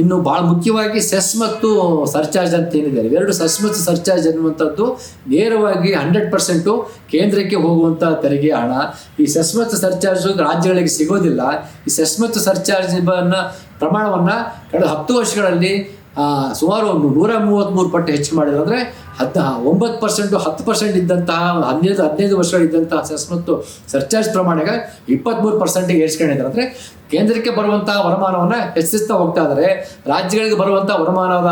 ಇನ್ನು ಭಾಳ ಮುಖ್ಯವಾಗಿ ಸೆಸ್ ಮತ್ತು ಸರ್ಚಾರ್ಜ್ ಅಂತ ಏನಿದೆ, ಇವೆರಡು ಸೆಸ್ ಮತ್ತು ಸರ್ಚಾರ್ಜ್ ಅನ್ನುವಂಥದ್ದು ನೇರವಾಗಿ 100% ಕೇಂದ್ರಕ್ಕೆ ಹೋಗುವಂಥ ತೆರಿಗೆ ಹಣ. ಈ ಸೆಸ್ ಮತ್ತು ಸರ್ಚಾರ್ಜ್ ರಾಜ್ಯಗಳಿಗೆ ಸಿಗೋದಿಲ್ಲ. ಈ ಸೆಸ್ ಮತ್ತು ಸರ್ಚಾರ್ಜ್ ಪ್ರಮಾಣವನ್ನು ಕಳೆದ 10 ವರ್ಷಗಳಲ್ಲಿ ಸುಮಾರು 133 ಪಟ್ಟು ಹೆಚ್ಚು ಮಾಡಿದ್ರು. ಅಂದರೆ 9%, 10% ಇದ್ದಂತಹ 15 ವರ್ಷಗಳಿದ್ದಂತಹ ಸೆಸ್ ಮತ್ತು ಸರ್ಚಾರ್ಜ್ ಪ್ರಮಾಣಕ್ಕೆ 23%ಗೆ ಏರಿಸ್ಕೊಂಡಿದ್ದಾರೆ. ಅಂದರೆ ಕೇಂದ್ರಕ್ಕೆ ಬರುವಂತಹ ವರಮಾನವನ್ನು ಹೆಚ್ಚಿಸ್ತಾ ಹೋಗ್ತಾ ಇದ್ದಾರೆ, ರಾಜ್ಯಗಳಿಗೆ ಬರುವಂಥ ವರಮಾನದ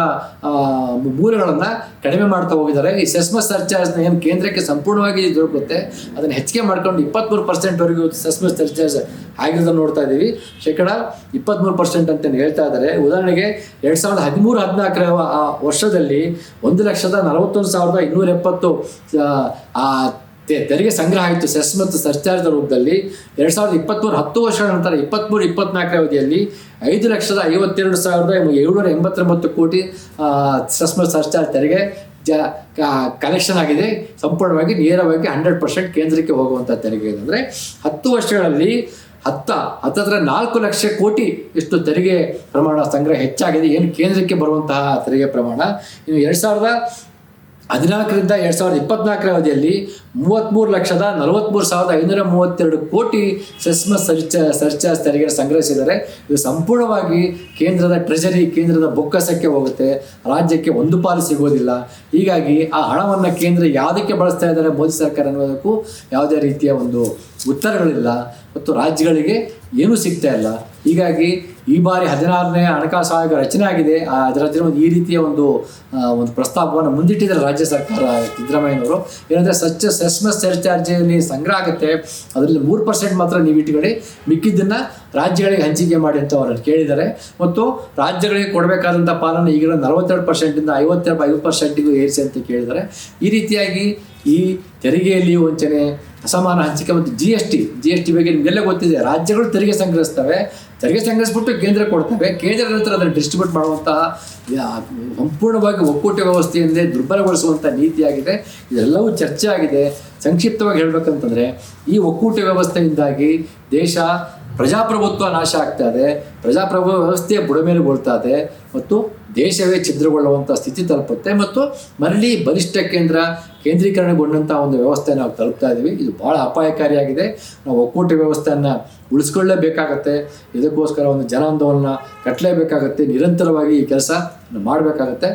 ಮೂಲಗಳನ್ನು ಕಡಿಮೆ ಮಾಡ್ತಾ ಹೋಗಿದ್ದಾರೆ. ಈ ಸೆಸ್ ಮತ್ತು ಸರ್ಚಾರ್ಜ್ನ ಏನು ಕೇಂದ್ರಕ್ಕೆ ಸಂಪೂರ್ಣವಾಗಿ ದೊರಕುತ್ತೆ ಅದನ್ನು ಹೆಚ್ಚಿಗೆ ಮಾಡ್ಕೊಂಡು 23%ವರೆಗೂ ಸೆಸ್ ಮತ್ತು ಸರ್ಚಾರ್ಜ್ ಆಗಿರೋದನ್ನು ನೋಡ್ತಾ ಇದ್ದೀವಿ. 23% ಅಂತ ಹೇಳ್ತಾ ಇದ್ದಾರೆ. ಉದಾಹರಣೆಗೆ 2013-14 ವರ್ಷದಲ್ಲಿ 1,41,270 ತೆರಿಗೆ ಸಂಗ್ರಹ ಆಯಿತು ಸೆಸ್ ಮತ್ತು ಸರ್ಚಾರ್ಜ್ ರೂಪದಲ್ಲಿ. 2023 10 ವರ್ಷಗಳ ನಂತರ 23-24 ಅವಧಿಯಲ್ಲಿ 5,52,789 ಕೋಟಿ ಸೆಸ್ ಮತ್ತು ಸರ್ಚಾರ್ಜ್ ತೆರಿಗೆ ಕಲೆಕ್ಷನ್ ಆಗಿದೆ. ಸಂಪೂರ್ಣವಾಗಿ ನೇರವಾಗಿ 100% ಕೇಂದ್ರಕ್ಕೆ ಹೋಗುವಂಥ ತೆರಿಗೆ ಇದೆ. ಅಂದರೆ 10 ವರ್ಷಗಳಲ್ಲಿ ಹತ್ತತ್ರ 4 ಲಕ್ಷ ಕೋಟಿ ಇಷ್ಟು ತೆರಿಗೆ ಪ್ರಮಾಣ ಸಂಗ್ರಹ ಹೆಚ್ಚಾಗಿದೆ, ಏನು ಕೇಂದ್ರಕ್ಕೆ ಬರುವಂತಹ ತೆರಿಗೆ ಪ್ರಮಾಣ. ಇನ್ನು 2014ರಿಂದ 2024 ಅವಧಿಯಲ್ಲಿ 33,43,532 ಕೋಟಿ ಸೆಸ್ ಮತ್ತು ಸರ್ಚಾರ್ಜ್ ತೆರಿಗೆ ಸಂಗ್ರಹಿಸಿದ್ದಾರೆ. ಇದು ಸಂಪೂರ್ಣವಾಗಿ ಕೇಂದ್ರದ ಟ್ರೆಜರಿ, ಕೇಂದ್ರದ ಬೊಕ್ಕಸಕ್ಕೆ ಹೋಗುತ್ತೆ, ರಾಜ್ಯಕ್ಕೆ ಒಂದು ಪಾಲು ಸಿಗೋದಿಲ್ಲ. ಹೀಗಾಗಿ ಆ ಹಣವನ್ನು ಕೇಂದ್ರ ಯಾವುದಕ್ಕೆ ಬಳಸ್ತಾ ಇದ್ದಾರೆ ಮೋದಿ ಸರ್ಕಾರ ಅನ್ನೋದಕ್ಕೂ ಯಾವುದೇ ರೀತಿಯ ಒಂದು ಉತ್ತರಗಳಿಲ್ಲ ಮತ್ತು ರಾಜ್ಯಗಳಿಗೆ ಏನೂ ಸಿಗ್ತಾ ಇಲ್ಲ. ಹೀಗಾಗಿ ಈ ಬಾರಿ 16ನೇ ಹಣಕಾಸು ಆಯೋಗ ರಚನೆ ಆಗಿದೆ. ಅದರ ಈ ರೀತಿಯ ಒಂದು ಪ್ರಸ್ತಾಪವನ್ನು ಮುಂದಿಟ್ಟಿದ್ದಾರೆ ರಾಜ್ಯ ಸರ್ಕಾರ ಸಿದ್ದರಾಮಯ್ಯನವರು. ಏನಂದರೆ ಸೆಸ್ ಮತ್ತು ಸರ್ಚಾರ್ಜಲ್ಲಿ ಸಂಗ್ರಹ ಆಗುತ್ತೆ, ಅದರಲ್ಲಿ 3% ಮಾತ್ರ ನೀವು ಇಟ್ಕೊಳ್ಳಿ, ಮಿಕ್ಕಿದ್ದನ್ನು ರಾಜ್ಯಗಳಿಗೆ ಹಂಚಿಕೆ ಮಾಡಿ ಅಂತ ಅವರನ್ನು ಕೇಳಿದ್ದಾರೆ. ಮತ್ತು ರಾಜ್ಯಗಳಿಗೆ ಕೊಡಬೇಕಾದಂಥ ಪಾಲನ್ನು ಈಗಿನ 42%ಇಂದ 55%ಗೂ ಏರಿಸಿ ಅಂತ ಕೇಳಿದ್ದಾರೆ. ಈ ರೀತಿಯಾಗಿ ಈ ತೆರಿಗೆಯಲ್ಲಿ ವಂಚನೆ, ಅಸಮಾನ ಹಂಚಿಕೆ ಮತ್ತು ಜಿ ಎಸ್ ಟಿ ಬಗ್ಗೆ ನಿಮಗೆಲ್ಲ ಗೊತ್ತಿದೆ. ರಾಜ್ಯಗಳು ತೆರಿಗೆ ಸಂಗ್ರಹಿಸ್ತವೆ, ತೆರಿಗೆ ಸಂಗ್ರಹಿಸ್ಬಿಟ್ಟು ಕೇಂದ್ರ ಕೊಡ್ತವೆ, ಕೇಂದ್ರ ನಂತರ ಅದನ್ನು ಡಿಸ್ಟ್ರಿಬ್ಯೂಟ್ ಮಾಡುವಂತಹ ಸಂಪೂರ್ಣವಾಗಿ ಒಕ್ಕೂಟ ವ್ಯವಸ್ಥೆಯನ್ನೇ ದುರ್ಬಲಗೊಳಿಸುವಂಥ ನೀತಿಯಾಗಿದೆ. ಇದೆಲ್ಲವೂ ಚರ್ಚೆ ಆಗಿದೆ. ಸಂಕ್ಷಿಪ್ತವಾಗಿ ಹೇಳಬೇಕಂತಂದರೆ ಈ ಒಕ್ಕೂಟ ವ್ಯವಸ್ಥೆಯಿಂದಾಗಿ ದೇಶ ಪ್ರಜಾಪ್ರಭುತ್ವ ನಾಶ ಆಗ್ತಾ ಇದೆ, ಪ್ರಜಾಪ್ರಭುತ್ವ ವ್ಯವಸ್ಥೆಯ ಬುಡಮೇಲೆ ಬೀಳ್ತಾ ಇದೆ ಮತ್ತು ದೇಶವೇ ಛಿದ್ರಗೊಳ್ಳುವಂಥ ಸ್ಥಿತಿ ತಲುಪುತ್ತೆ ಮತ್ತು ಮರಳಿ ಬಲಿಷ್ಠ ಕೇಂದ್ರೀಕರಣಗೊಂಡಂಥ ಒಂದು ವ್ಯವಸ್ಥೆ ನಾವು ತಲುಪ್ತಾ ಇದ್ದೀವಿ. ಇದು ಭಾಳ ಅಪಾಯಕಾರಿಯಾಗಿದೆ. ನಾವು ಒಕ್ಕೂಟ ವ್ಯವಸ್ಥೆಯನ್ನು ಉಳಿಸ್ಕೊಳ್ಳೇಬೇಕಾಗತ್ತೆ. ಇದಕ್ಕೋಸ್ಕರ ಒಂದು ಜನಾಂದೋಲನ ಕಟ್ಟಲೇಬೇಕಾಗತ್ತೆ. ನಿರಂತರವಾಗಿ ಈ ಕೆಲಸ ಮಾಡಬೇಕಾಗತ್ತೆ.